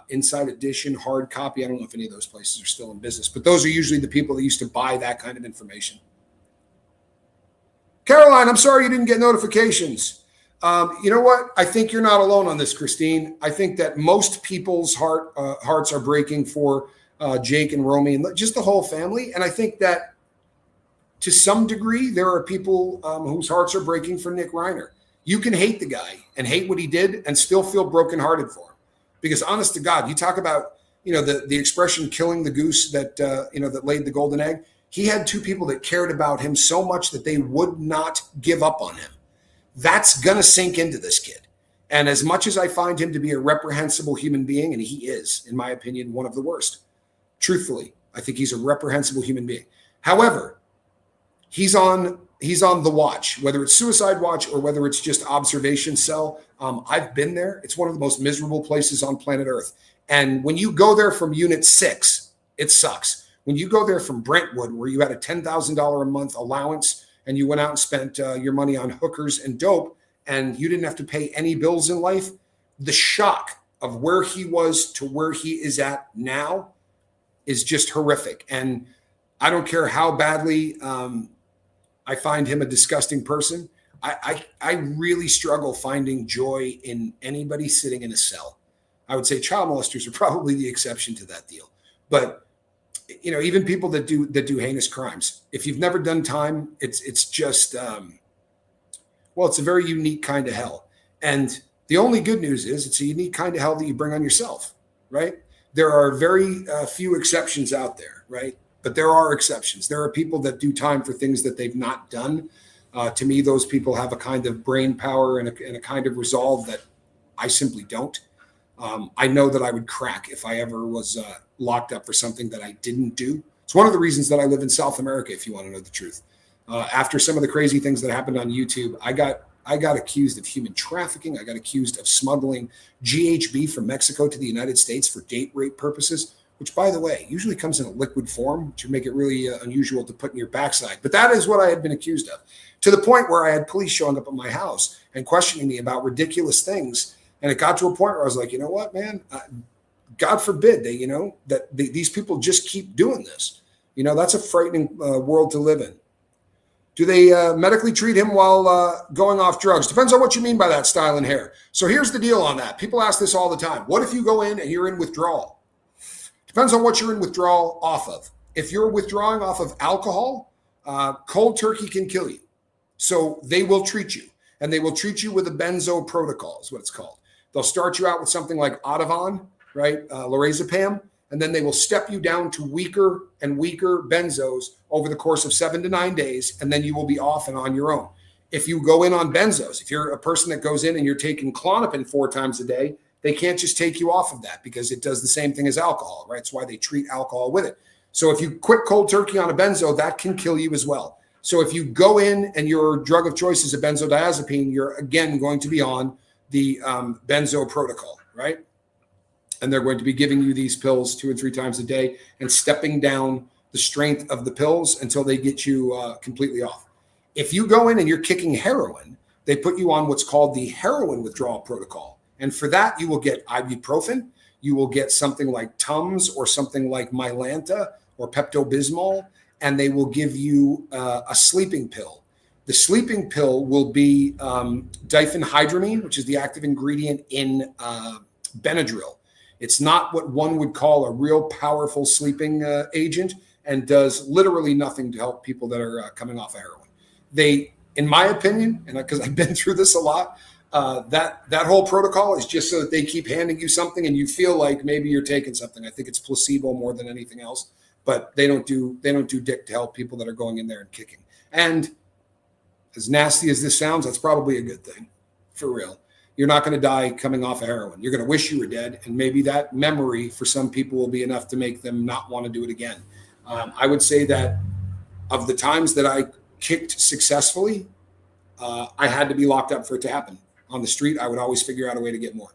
Inside Edition, Hard Copy. I don't know if any of those places are still in business, but those are usually the people that used to buy that kind of information. Caroline, I'm sorry you didn't get notifications. You know what? I think you're not alone on this, Christine. I think that most people's hearts are breaking for Jake and Romy and just the whole family. And I think that to some degree, there are people whose hearts are breaking for Nick Reiner. You can hate the guy and hate what he did and still feel brokenhearted for him. Because honest to God, you talk about, the expression killing the goose that laid the golden egg. He had two people that cared about him so much that they would not give up on him. That's going to sink into this kid. And as much as I find him to be a reprehensible human being, and he is, in my opinion, one of the worst, truthfully, I think he's a reprehensible human being. However, he's on the watch, whether it's suicide watch or whether it's just observation cell. I've been there. It's one of the most miserable places on planet Earth. And when you go there from Unit 6, it sucks. When you go there from Brentwood, where you had a $10,000 a month allowance and you went out and spent your money on hookers and dope, and you didn't have to pay any bills in life, the shock of where he was to where he is at now is just horrific. And I don't care how badly I find him a disgusting person. I really struggle finding joy in anybody sitting in a cell. I would say child molesters are probably the exception to that deal. But even people that do heinous crimes, if you've never done time, it's just it's a very unique kind of hell. And the only good news is it's a unique kind of hell that you bring on yourself, right? There are very few exceptions out there, right? But there are exceptions. There are people that do time for things that they've not done. To me, those people have a kind of brain power and a kind of resolve that I simply don't. I know that I would crack if I ever was locked up for something that I didn't do. It's one of the reasons that I live in South America, if you want to know the truth. After some of the crazy things that happened on YouTube, I got accused of human trafficking. I got accused of smuggling GHB from Mexico to the United States for date rape purposes, which, by the way, usually comes in a liquid form, which would make it really unusual to put in your backside. But that is what I had been accused of, to the point where I had police showing up at my house and questioning me about ridiculous things. And it got to a point where I was like, you know what, man? God forbid these people just keep doing this. That's a frightening world to live in. Do they medically treat him while going off drugs? Depends on what you mean by that, Style and Hair. So here's the deal on that. People ask this all the time. What if you go in and you're in withdrawal? Depends on what you're in withdrawal off of. If you're withdrawing off of alcohol, cold turkey can kill you. So they will treat you, and they will treat you with a benzo protocol is what it's called. They'll start you out with something like Ativan, right? Lorazepam, and then they will step you down to weaker and weaker benzos over the course of 7 to 9 days, and then you will be off and on your own. If you go in on benzos, if you're a person that goes in and you're taking Klonopin 4 times a day, they can't just take you off of that because it does the same thing as alcohol, right? It's why they treat alcohol with it. So if you quit cold turkey on a benzo, that can kill you as well. So if you go in and your drug of choice is a benzodiazepine, you're again going to be on the benzo protocol, right? And they're going to be giving you these pills 2 and 3 times a day and stepping down the strength of the pills until they get you completely off. If you go in and you're kicking heroin, they put you on what's called the heroin withdrawal protocol. And for that, you will get ibuprofen, you will get something like Tums or something like Mylanta or Pepto-Bismol, and they will give you a sleeping pill. The sleeping pill will be diphenhydramine, which is the active ingredient in Benadryl. It's not what one would call a real powerful sleeping agent and does literally nothing to help people that are coming off of heroin. They, in my opinion, and because I've been through this a lot, that whole protocol is just so that they keep handing you something and you feel like maybe you're taking something. I think it's placebo more than anything else, but they don't do dick to help people that are going in there and kicking. And as nasty as this sounds, that's probably a good thing, for real. You're not going to die coming off of heroin. You're going to wish you were dead, and maybe that memory for some people will be enough to make them not want to do it again. I would say that of the times that I kicked successfully, I had to be locked up for it to happen. On the street, I would always figure out a way to get more.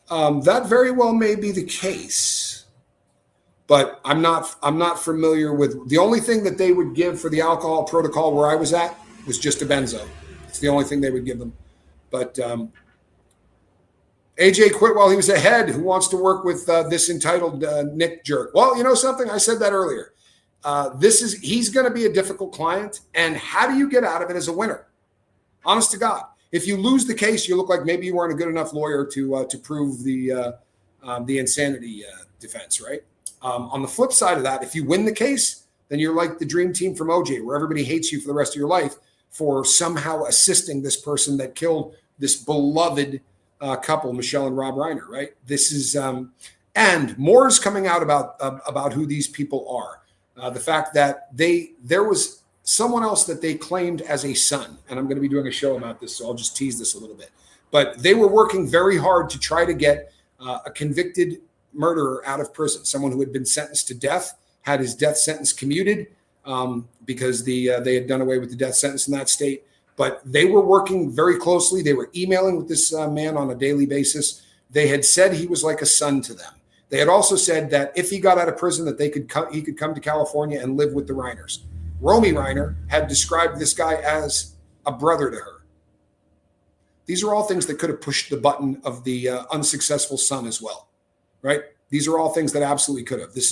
That very well may be the case, but I'm not familiar with. The only thing that they would give for the alcohol protocol where I was at was just a benzo. It's the only thing they would give them. But AJ quit while he was ahead. Who wants to work with this entitled Nick jerk? Well, you know something? I said that earlier. He's going to be a difficult client. And how do you get out of it as a winner? Honest to God. If you lose the case, you look like maybe you weren't a good enough lawyer to prove the insanity defense, right? On the flip side of that, if you win the case, then you're like the dream team from OJ, where everybody hates you for the rest of your life for somehow assisting this person that killed this beloved couple, Michelle and Rob Reiner, right? This is, and more is coming out about who these people are. The fact that there was someone else that they claimed as a son, and I'm going to be doing a show about this, so I'll just tease this a little bit. But they were working very hard to try to get a convicted murderer out of prison, someone who had been sentenced to death, had his death sentence commuted because they had done away with the death sentence in that state. But they were working very closely. They were emailing with this man on a daily basis. They had said he was like a son to them. They had also said that if he got out of prison, that he could come to California and live with the Reiners. Romy Reiner had described this guy as a brother to her. These are all things that could have pushed the button of the unsuccessful son as well, right? These are all things that absolutely could have. This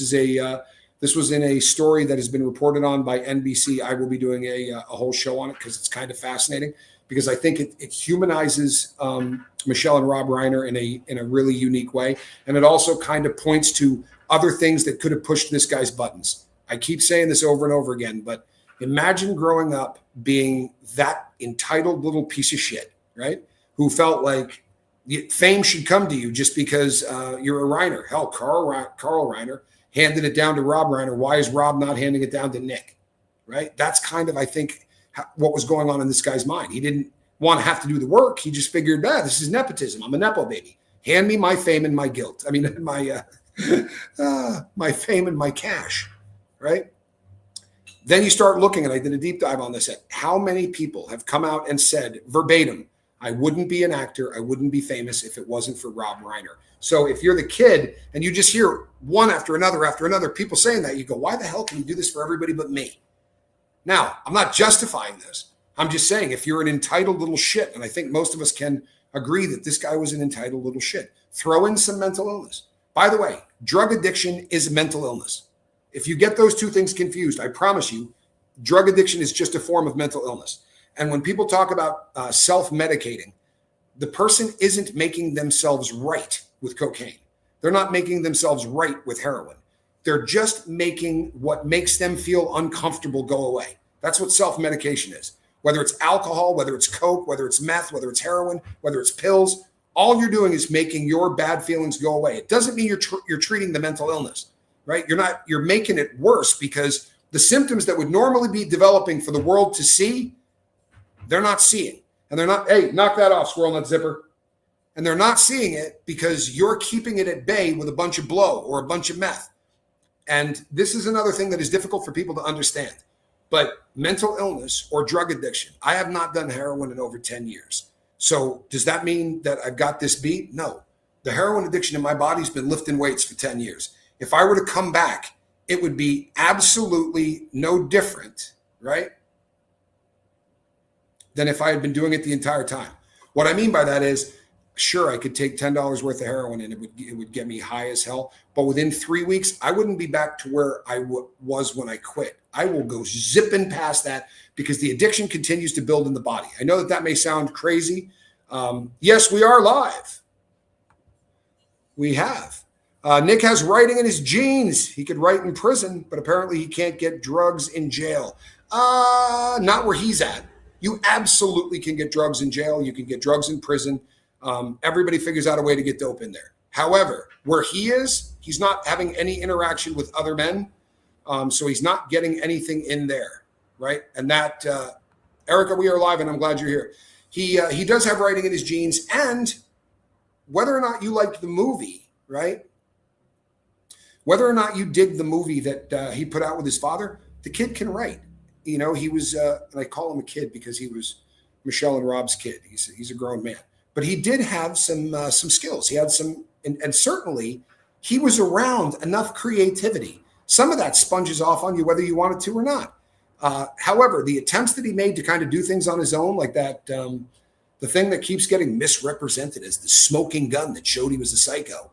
was in a story that has been reported on by NBC. I will be doing a whole show on it because it's kind of fascinating, because I think it humanizes Michelle and Rob Reiner in a really unique way. And it also kind of points to other things that could have pushed this guy's buttons. I keep saying this over and over again, but imagine growing up being that entitled little piece of shit, right? Who felt like fame should come to you just because you're a Reiner. Hell, Carl Reiner handed it down to Rob Reiner. Why is Rob not handing it down to Nick, right? That's kind of, I think, what was going on in this guy's mind. He didn't want to have to do the work. He just figured, this is nepotism. I'm a nepo baby. Hand me my fame and my guilt. I mean, my fame and my cash. Right? Then you start looking, and I did a deep dive on this, at how many people have come out and said verbatim, I wouldn't be an actor, I wouldn't be famous if it wasn't for Rob Reiner. So if you're the kid and you just hear one after another, people saying that, you go, why the hell can you do this for everybody but me? Now, I'm not justifying this. I'm just saying, if you're an entitled little shit, and I think most of us can agree that this guy was an entitled little shit, throw in some mental illness. By the way, drug addiction is mental illness. If you get those two things confused, I promise you, drug addiction is just a form of mental illness. And when people talk about self-medicating, the person isn't making themselves right with cocaine. They're not making themselves right with heroin. They're just making what makes them feel uncomfortable go away. That's what self-medication is. Whether it's alcohol, whether it's coke, whether it's meth, whether it's heroin, whether it's pills, all you're doing is making your bad feelings go away. It doesn't mean you're treating the mental illness. Right? You're making it worse, because the symptoms that would normally be developing for the world to see, they're not seeing. And they're not, hey, knock that off, squirrel nut zipper. And they're not seeing it because you're keeping it at bay with a bunch of blow or a bunch of meth. And this is another thing that is difficult for people to understand. But mental illness or drug addiction, I have not done heroin in over 10 years. So does that mean that I've got this beat? No. The heroin addiction in my body's been lifting weights for 10 years. If I were to come back, it would be absolutely no different, right, than if I had been doing it the entire time. What I mean by that is, sure, I could take $10 worth of heroin and it would get me high as hell. But within 3 weeks, I wouldn't be back to where I was when I quit. I will go zipping past that because the addiction continues to build in the body. I know that may sound crazy. Yes, we are live. We have. Nick has writing in his genes. He could write in prison, but apparently he can't get drugs in jail. Not where he's at. You absolutely can get drugs in jail. You can get drugs in prison. Everybody figures out a way to get dope in there. However, where he is, he's not having any interaction with other men. So he's not getting anything in there, right? And that, Erica, we are live, and I'm glad you're here. He does have writing in his genes, and whether or not you liked the movie, right? Whether or not you dig the movie that he put out with his father, the kid can write. You know, he was, and I call him a kid because he was Michelle and Rob's kid. He's a grown man, but he did have some skills. He had some, and certainly he was around enough creativity. Some of that sponges off on you, whether you wanted to or not. However, the attempts that he made to kind of do things on his own, like that, the thing that keeps getting misrepresented as the smoking gun that showed he was a psycho.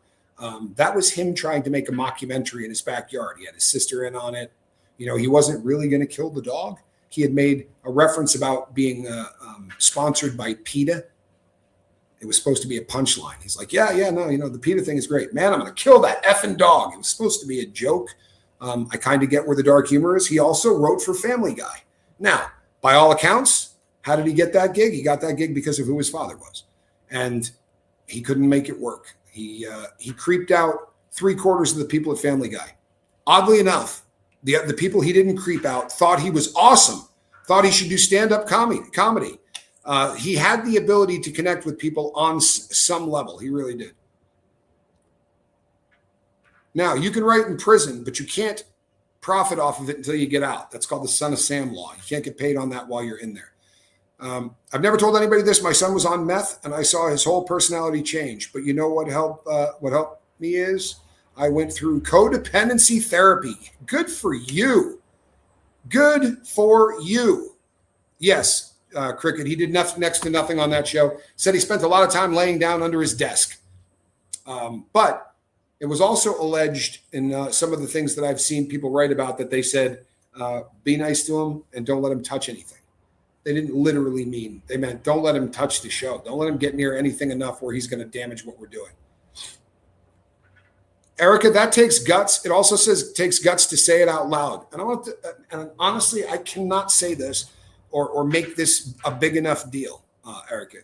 That was him trying to make a mockumentary in his backyard. He had his sister in on it. You know, he wasn't really going to kill the dog. He had made a reference about being sponsored by PETA. It was supposed to be a punchline. He's like, no, you know, the PETA thing is great. Man, I'm going to kill that effing dog. It was supposed to be a joke. I kind of get where the dark humor is. He also wrote for Family Guy. Now, by all accounts, how did he get that gig? He got that gig because of who his father was. And he couldn't make it work. He creeped out 3/4 of the people at Family Guy. Oddly enough, the people he didn't creep out thought he was awesome, thought he should do stand-up comedy. He had the ability to connect with people on some level. He really did. Now, you can write in prison, but you can't profit off of it until you get out. That's called the Son of Sam law. You can't get paid on that while you're in there. I've never told anybody this. My son was on meth, and I saw his whole personality change. But you know what helped me is I went through codependency therapy. Good for you. Good for you. Yes, Cricket. He did next to nothing on that show. Said he spent a lot of time laying down under his desk. But it was also alleged in some of the things that I've seen people write about that they said, be nice to him and don't let him touch anything. They didn't literally mean, they meant don't let him touch the show. Don't let him get near anything enough where he's going to damage what we're doing. Erica, that takes guts. It also says it takes guts to say it out loud. And and honestly, I cannot say this or make this a big enough deal, Erica.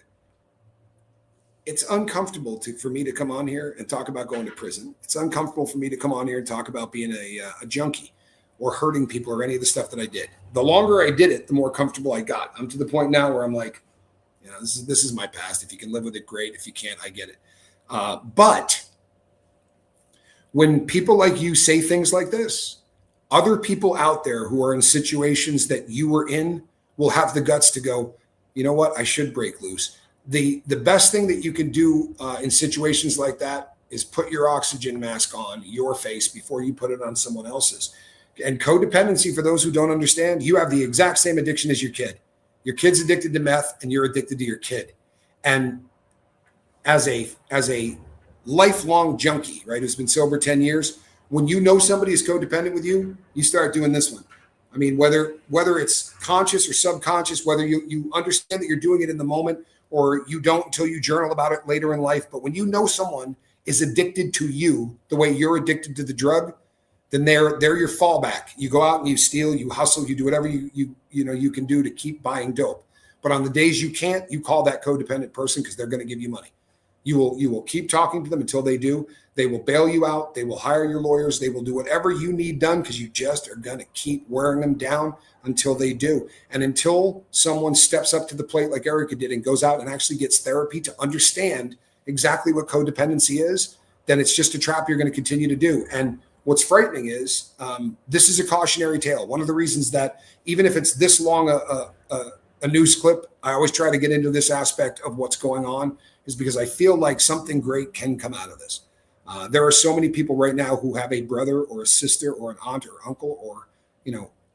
It's uncomfortable for me to come on here and talk about going to prison. It's uncomfortable for me to come on here and talk about being a junkie or hurting people or any of the stuff that I did. The longer I did it, the more comfortable I got. I'm to the point now where I'm like, you know, this is my past. If you can live with it, great. If you can't, I get it. But when people like you say things like this, other people out there who are in situations that you were in will have the guts to go, you know what, I should break loose. The best thing that you can do in situations like that is put your oxygen mask on your face before you put it on someone else's. And codependency, for those who don't understand, you have the exact same addiction as your kid. Your kid's addicted to meth and you're addicted to your kid. And as a lifelong junkie, right, who's been sober 10 years, when you know somebody is codependent with you, you start doing this one. I mean, whether it's conscious or subconscious, whether you understand that you're doing it in the moment or you don't until you journal about it later in life. But when you know someone is addicted to you the way you're addicted to the drug, then they're your fallback. You go out and you steal, you hustle, you do whatever you can do to keep buying dope. But on the days you can't, you call that codependent person because they're going to give you money. You will keep talking to them until they do. They will bail you out. They will hire your lawyers. They will do whatever you need done because you just are going to keep wearing them down until they do. And until someone steps up to the plate like Erica did and goes out and actually gets therapy to understand exactly what codependency is, then it's just a trap you're going to continue to do. And what's frightening is this is a cautionary tale. One of the reasons that even if it's this long a news clip, I always try to get into this aspect of what's going on, is because I feel like something great can come out of this. There are so many people right now who have a brother or a sister or an aunt or uncle or,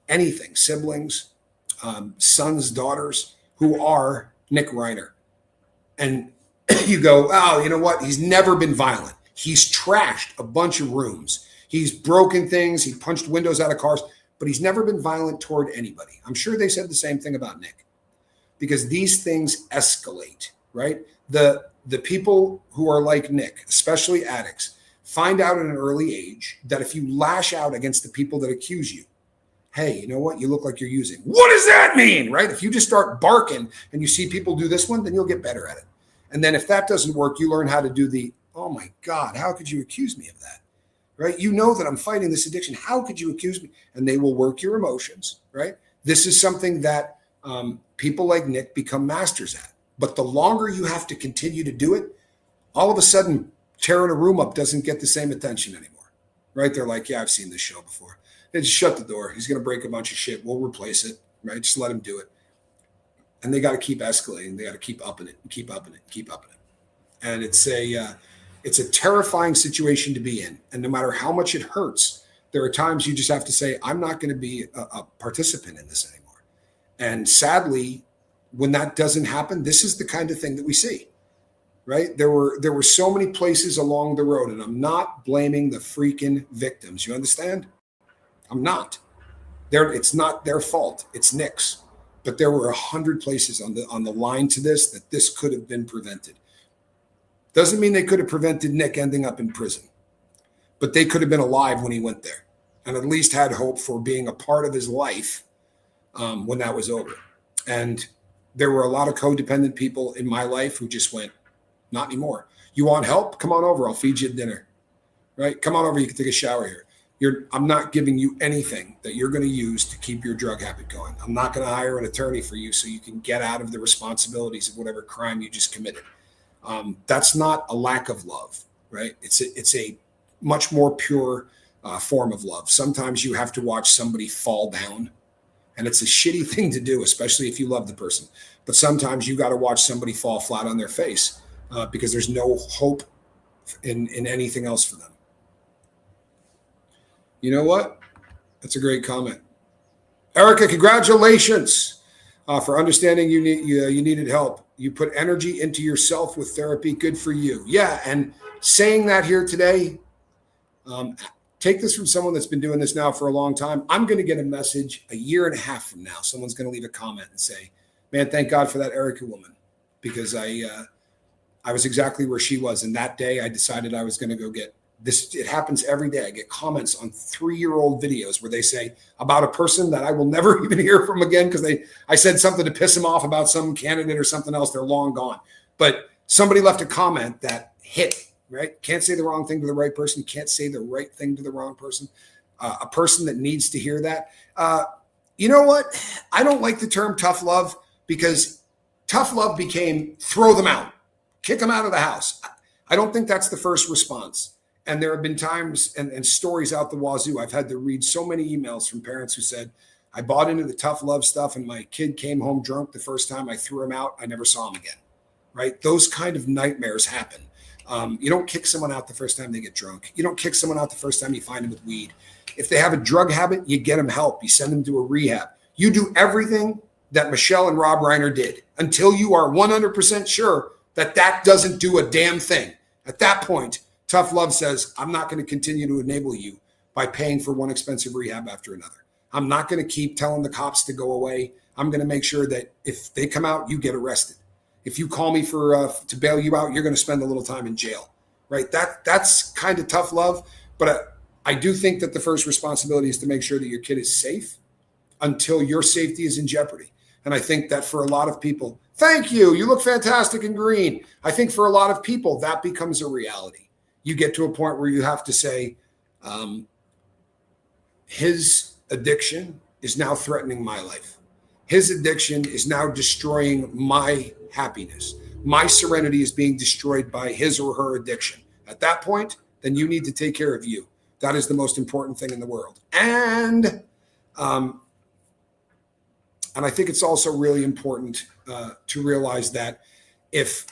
anything, siblings, sons, daughters, who are Nick Reiner. And you go, oh, you know what? He's never been violent. He's trashed a bunch of rooms. He's broken things. He punched windows out of cars, but he's never been violent toward anybody. I'm sure they said the same thing about Nick, because these things escalate, right? The people who are like Nick, especially addicts, find out at an early age that if you lash out against the people that accuse you, hey, you know what? You look like you're using. What does that mean, right? If you just start barking and you see people do this one, then you'll get better at it. And then if that doesn't work, you learn how to do the, oh my God, how could you accuse me of that, right? You know that I'm fighting this addiction. How could you accuse me? And they will work your emotions, right? This is something that people like Nick become masters at. But the longer you have to continue to do it, all of a sudden, tearing a room up doesn't get the same attention anymore, right? They're like, yeah, I've seen this show before. They just shut the door. He's going to break a bunch of shit. We'll replace it, right? Just let him do it. And they got to keep escalating. They got to keep upping it and keep upping it and keep upping it. And it's a terrifying situation to be in. And no matter how much it hurts, there are times you just have to say, I'm not going to be a participant in this anymore. And sadly, when that doesn't happen, this is the kind of thing that we see, right? There were so many places along the road, and I'm not blaming the freaking victims. You understand? I'm not. It's not their fault. It's Nick's. But there were 100 places on the line to this that this could have been prevented. Doesn't mean they could have prevented Nick ending up in prison, but they could have been alive when he went there, and at least had hope for being a part of his life when that was over. And there were a lot of codependent people in my life who just went, not anymore. You want help? Come on over. I'll feed you dinner, right? Come on over. You can take a shower here. I'm not giving you anything that you're going to use to keep your drug habit going. I'm not going to hire an attorney for you so you can get out of the responsibilities of whatever crime you just committed. That's not a lack of love, right? It's a much more pure form of love. Sometimes you have to watch somebody fall down, and it's a shitty thing to do, especially if you love the person. But sometimes you got to watch somebody fall flat on their face because there's no hope in anything else for them. You know what? That's a great comment. Erica, congratulations for understanding you needed help. You put energy into yourself with therapy. Good for you. Yeah, and saying that here today, take this from someone that's been doing this now for a long time. I'm going to get a message a year and a half from now. Someone's going to leave a comment and say, man, thank God for that Erica woman, because I was exactly where she was. And that day I decided I was going to go get this. It happens every day. I get comments on 3-year-old videos where they say about a person that I will never even hear from again because I said something to piss them off about some candidate or something else. They're long gone. But somebody left a comment that hit, right? Can't say the wrong thing to the right person. Can't say the right thing to the wrong person. A person that needs to hear that. You know what? I don't like the term tough love, because tough love became throw them out, kick them out of the house. I don't think that's the first response. And there have been times and stories out the wazoo. I've had to read so many emails from parents who said, I bought into the tough love stuff and my kid came home drunk the first time I threw him out. I never saw him again, right? Those kind of nightmares happen. You don't kick someone out the first time they get drunk. You don't kick someone out the first time you find them with weed. If they have a drug habit, you get them help. You send them to a rehab. You do everything that Michelle and Rob Reiner did until you are 100% sure that doesn't do a damn thing. At that point, tough love says, I'm not going to continue to enable you by paying for one expensive rehab after another. I'm not going to keep telling the cops to go away. I'm going to make sure that if they come out, you get arrested. If you call me to bail you out, you're going to spend a little time in jail, right? That's kind of tough love. But I do think that the first responsibility is to make sure that your kid is safe until your safety is in jeopardy. And I think that for a lot of people, thank you. You look fantastic in green. I think for a lot of people, that becomes a reality. You get to a point where you have to say, his addiction is now threatening my life. His addiction is now destroying my happiness. My serenity is being destroyed by his or her addiction. At that point, then you need to take care of you. That is the most important thing in the world. And And I think it's also really important to realize that if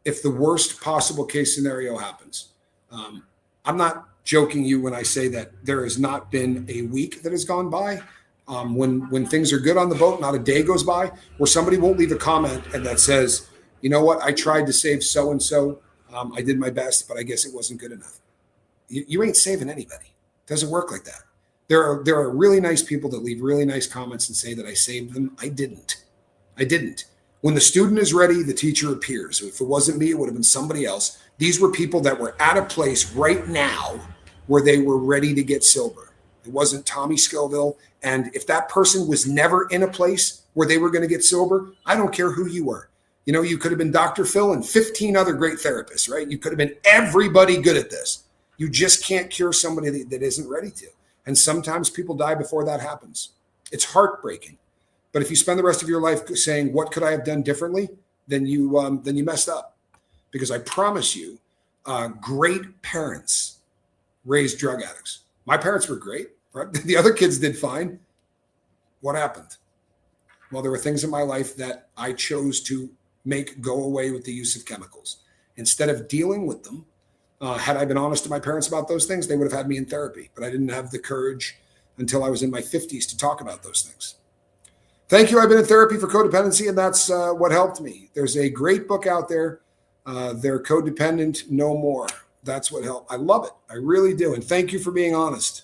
the worst possible case scenario happens, I'm not joking you when I say that there has not been a week that has gone by when things are good on the boat, not a day goes by where somebody won't leave a comment and that says, you know what, I tried to save so-and-so. I did my best, but I guess it wasn't good enough. You ain't saving anybody. It doesn't work like that. There are really nice people that leave really nice comments and say that I saved them. I didn't. When the student is ready, the teacher appears. If it wasn't me, it would have been somebody else. These were people that were at a place right now where they were ready to get sober. It wasn't Tommy Scoville. And if that person was never in a place where they were going to get sober, I don't care who you were. You know, you could have been Dr. Phil and 15 other great therapists, right? You could have been everybody good at this. You just can't cure somebody that isn't ready to. And sometimes people die before that happens. It's heartbreaking. But if you spend the rest of your life saying, what could I have done differently? Then you messed up. Because I promise you, great parents raised drug addicts. My parents were great. Right? The other kids did fine. What happened? Well, there were things in my life that I chose to make go away with the use of chemicals. Instead of dealing with them, had I been honest to my parents about those things, they would have had me in therapy. But I didn't have the courage until I was in my 50s to talk about those things. Thank you. I've been in therapy for codependency, and that's what helped me. There's a great book out there. They're Codependent No More. That's what helped. I love it. I really do. And thank you for being honest.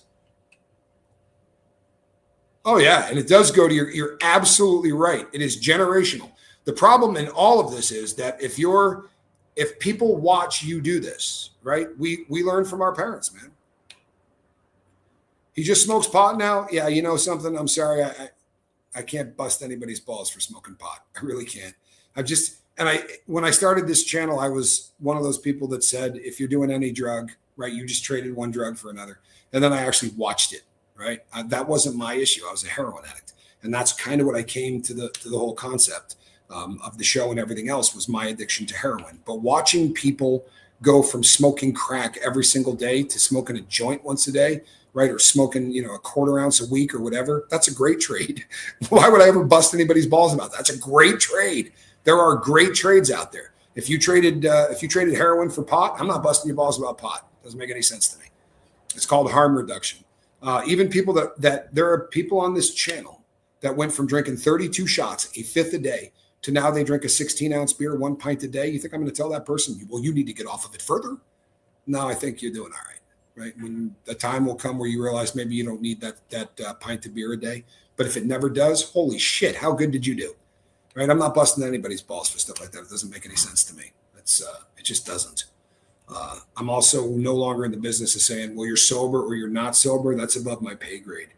Oh, yeah. And it does go to you're absolutely right. It is generational. The problem in all of this is that if people watch you do this, right? We learn from our parents, man. He just smokes pot now. Yeah. You know something? I'm sorry. I can't bust anybody's balls for smoking pot. I really can't. When I started this channel, I was one of those people that said, if you're doing any drug, right, you just traded one drug for another. And then I actually watched it, right? That wasn't my issue. I was a heroin addict. And that's kind of what I came to the whole concept of the show and everything else was my addiction to heroin. But watching people go from smoking crack every single day to smoking a joint once a day, right? Or smoking, a quarter ounce a week or whatever. That's a great trade. Why would I ever bust anybody's balls about that? That's a great trade. There are great trades out there. If you traded heroin for pot, I'm not busting your balls about pot. Doesn't make any sense to me. It's called harm reduction. Even people that there are people on this channel that went from drinking 32 shots, a fifth a day, to now they drink a 16-ounce beer, 1 pint a day. You think I'm going to tell that person, well, you need to get off of it further? No, I think you're doing all right. Right? When the time will come where you realize maybe you don't need that pint of beer a day. But if it never does, holy shit, how good did you do? Right? I'm not busting anybody's balls for stuff like that. It doesn't make any sense to me. It just doesn't. I'm also no longer in the business of saying, well, you're sober or you're not sober. That's above my pay grade.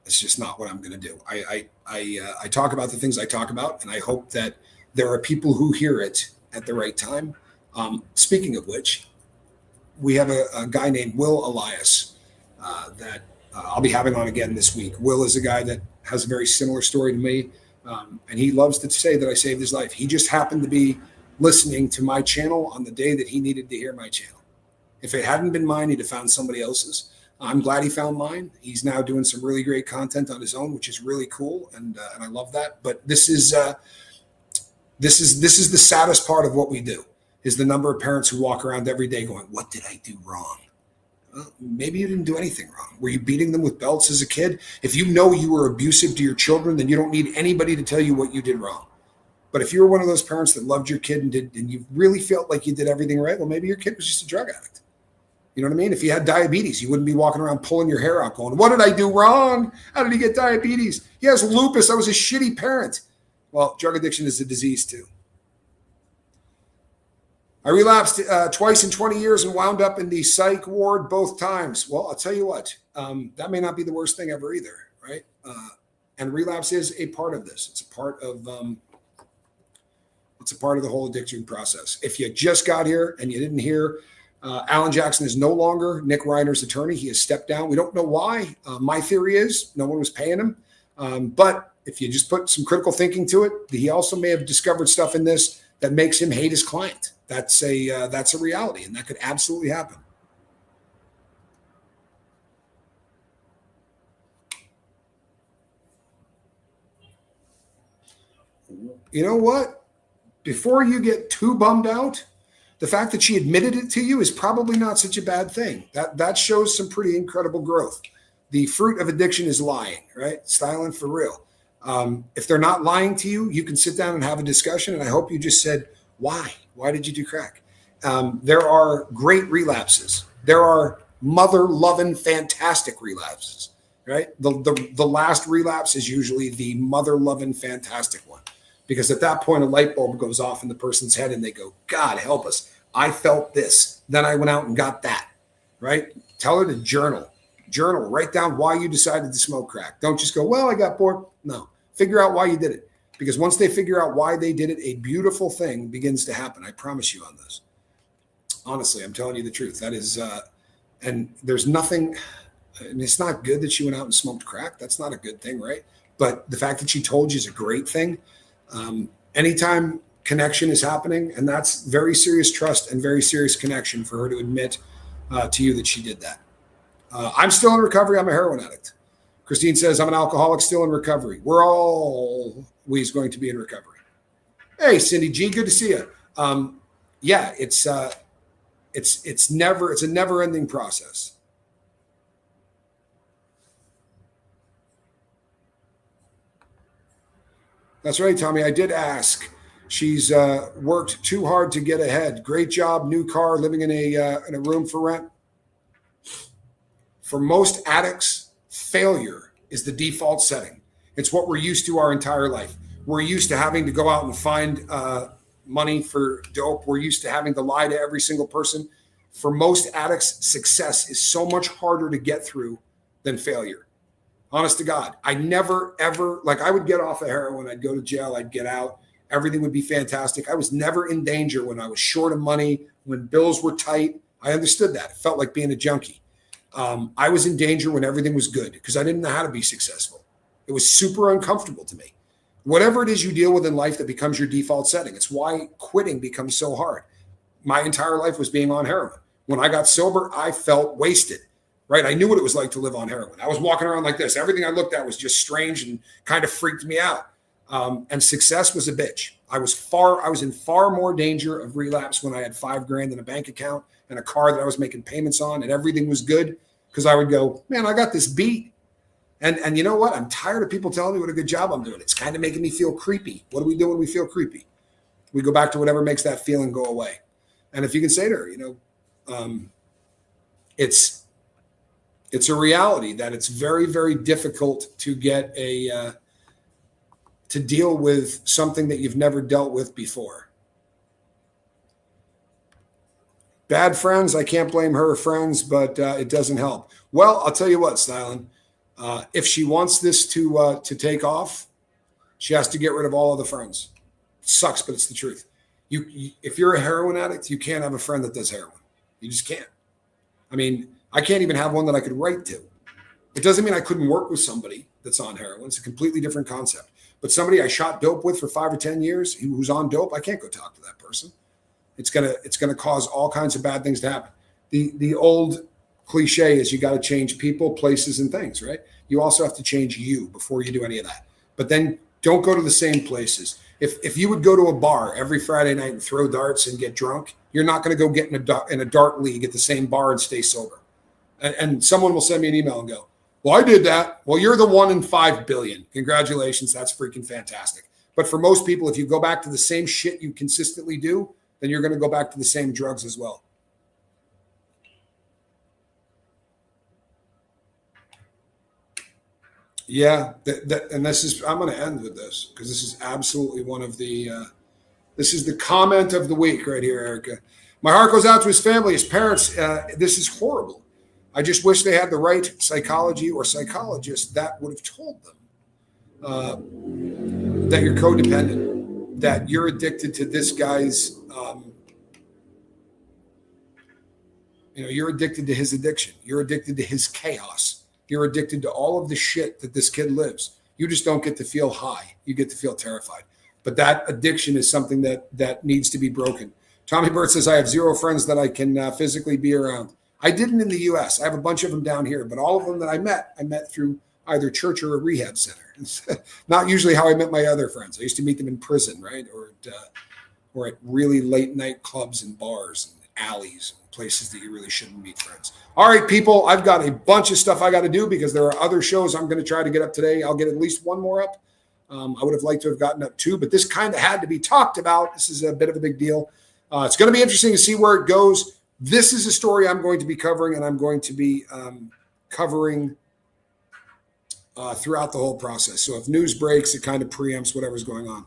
It's just not what I'm going to do. I talk about the things I talk about, and I hope that there are people who hear it at the right time. Speaking of which, we have a guy named Will Elias that I'll be having on again this week. Will is a guy that has a very similar story to me, and he loves to say that I saved his life. He just happened to be listening to my channel on the day that he needed to hear my channel. If it hadn't been mine, he'd have found somebody else's. I'm glad he found mine. He's now doing some really great content on his own, which is really cool, and I love that. But this is the saddest part of what we do. Is the number of parents who walk around every day going, what did I do wrong? Well, maybe you didn't do anything wrong. Were you beating them with belts as a kid? If you know you were abusive to your children, then you don't need anybody to tell you what you did wrong. But if you're one of those parents that loved your kid and you really felt like you did everything right, well, maybe your kid was just a drug addict. You know what I mean? If you had diabetes, you wouldn't be walking around pulling your hair out going, what did I do wrong? How did he get diabetes? He has lupus. I was a shitty parent. Well, drug addiction is a disease too. I relapsed twice in 20 years and wound up in the psych ward both times. Well, I'll tell you what, that may not be the worst thing ever either, right? And relapse is a part of this. It's a part of the whole addiction process. If you just got here and you didn't hear, Alan Jackson is no longer Nick Reiner's attorney. He has stepped down. We don't know why. My theory is no one was paying him. But if you just put some critical thinking to it, he also may have discovered stuff in this that makes him hate his client. That's a reality, and that could absolutely happen. you know what? Before you get too bummed out, the fact that she admitted it to you is probably not such a bad thing. That shows some pretty incredible growth. The fruit of addiction is lying, right? Styling for real. If they're not lying to you, you can sit down and have a discussion. And I hope you just said, why? Why did you do crack? There are great relapses. There are mother-loving, fantastic relapses, right? The last relapse is usually the mother-loving, fantastic one. Because at that point, a light bulb goes off in the person's head and they go, God, help us. I felt this. Then I went out and got that, right? Tell her to journal. Journal. Write down why you decided to smoke crack. Don't just go, well, I got bored. No. Figure out why you did it. Because once they figure out why they did it, a beautiful thing begins to happen. I promise you on this. Honestly, I'm telling you the truth. That is, and there's nothing, and it's not good that she went out and smoked crack. That's not a good thing, right? But the fact that she told you is a great thing. Anytime connection is happening, and that's very serious trust and very serious connection for her to admit to you that she did that. I'm still in recovery. I'm a heroin addict. Christine says, I'm an alcoholic still in recovery. We're always going to be in recovery. Hey, Cindy G, good to see you. Yeah, it's a never ending process. That's right, Tommy. I did ask. She's worked too hard to get ahead. Great job, new car, living in a room for rent. For most addicts, failure is the default setting. It's what we're used to our entire life. We're used to having to go out and find money for dope. We're used to having to lie to every single person. For most addicts, success is so much harder to get through than failure. Honest to God, I never, ever, I would get off of heroin. I'd go to jail. I'd get out. Everything would be fantastic. I was never in danger when I was short of money, when bills were tight. I understood that. It felt like being a junkie. I was in danger when everything was good because I didn't know how to be successful. It was super uncomfortable to me. Whatever it is you deal with in life that becomes your default setting, it's why quitting becomes so hard. My entire life was being on heroin. When I got sober, I felt wasted. Right? I knew what it was like to live on heroin. I was walking around like this. Everything I looked at was just strange and kind of freaked me out. And success was a bitch. I was in far more danger of relapse when I had $5,000 in a bank account and a car that I was making payments on and everything was good because I would go, man, I got this beat. And you know what? I'm tired of people telling me what a good job I'm doing. It's kind of making me feel creepy. What do we do when we feel creepy? We go back to whatever makes that feeling go away. And if you can say to her, it's a reality that it's very, very difficult to get to deal with something that you've never dealt with before. Bad friends, I can't blame her friends, but it doesn't help. Well, I'll tell you what, Stylin, if she wants this to take off, she has to get rid of all of the friends. It sucks, but it's the truth. If you're a heroin addict, you can't have a friend that does heroin. You just can't. I mean, I can't even have one that I could write to. It doesn't mean I couldn't work with somebody that's on heroin. It's a completely different concept. But somebody I shot dope with for 5 or 10 years who's on dope, I can't go talk to that person. It's gonna cause all kinds of bad things to happen. The old cliche is you got to change people, places, and things, right? You also have to change you before you do any of that. But then don't go to the same places. If you would go to a bar every Friday night and throw darts and get drunk, you're not going to go get in a dart league at the same bar and stay sober. And someone will send me an email and go, well, I did that. Well, you're the 1 in 5 billion. Congratulations. That's freaking fantastic. But for most people, if you go back to the same shit you consistently do, then you're going to go back to the same drugs as well. Yeah. And this is, I'm going to end with this because this is absolutely one of the, this is the comment of the week right here, Erica. My heart goes out to his family, his parents. This is horrible. I just wish they had the right psychology or psychologist that would have told them that you're codependent, that you're addicted to this guy's, you're addicted to his addiction. You're addicted to his chaos. You're addicted to all of the shit that this kid lives. You just don't get to feel high. You get to feel terrified. But that addiction is something that needs to be broken. Tommy Burt says, I have 0 friends that I can physically be around. I didn't in the U.S. I have a bunch of them down here, but all of them that I met through either church or a rehab center. It's not usually how I met my other friends. I used to meet them in prison, right? Or at really late night clubs and bars and alleys and places that you really shouldn't meet friends. All right, people, I've got a bunch of stuff I got to do because there are other shows I'm going to try to get up today. I'll get at least one more up. I would have liked to have gotten up two, but this kind of had to be talked about. This is a bit of a big deal. It's going to be interesting to see where it goes. This is a story I'm going to be covering, and I'm going to be covering throughout the whole process. So if news breaks, it kind of preempts whatever's going on.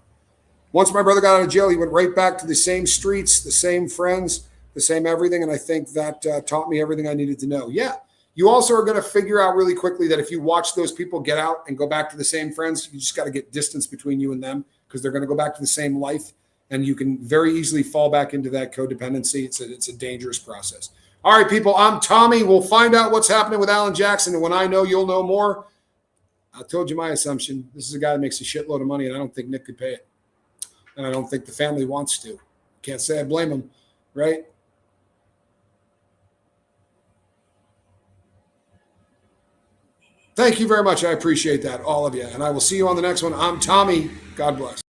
Once my brother got out of jail, he went right back to the same streets, the same friends, the same everything, and I think that taught me everything I needed to know. Yeah, you also are going to figure out really quickly that if you watch those people get out and go back to the same friends, you just got to get distance between you and them because they're going to go back to the same life, and you can very easily fall back into that codependency. It's a dangerous process. All right, people, I'm Tommy. We'll find out what's happening with Alan Jackson, and when I know, you'll know more. I told you my assumption. This is a guy that makes a shitload of money, and I don't think Nick could pay it. And I don't think the family wants to. Can't say I blame them, right? Thank you very much. I appreciate that, all of you. And I will see you on the next one. I'm Tommy. God bless.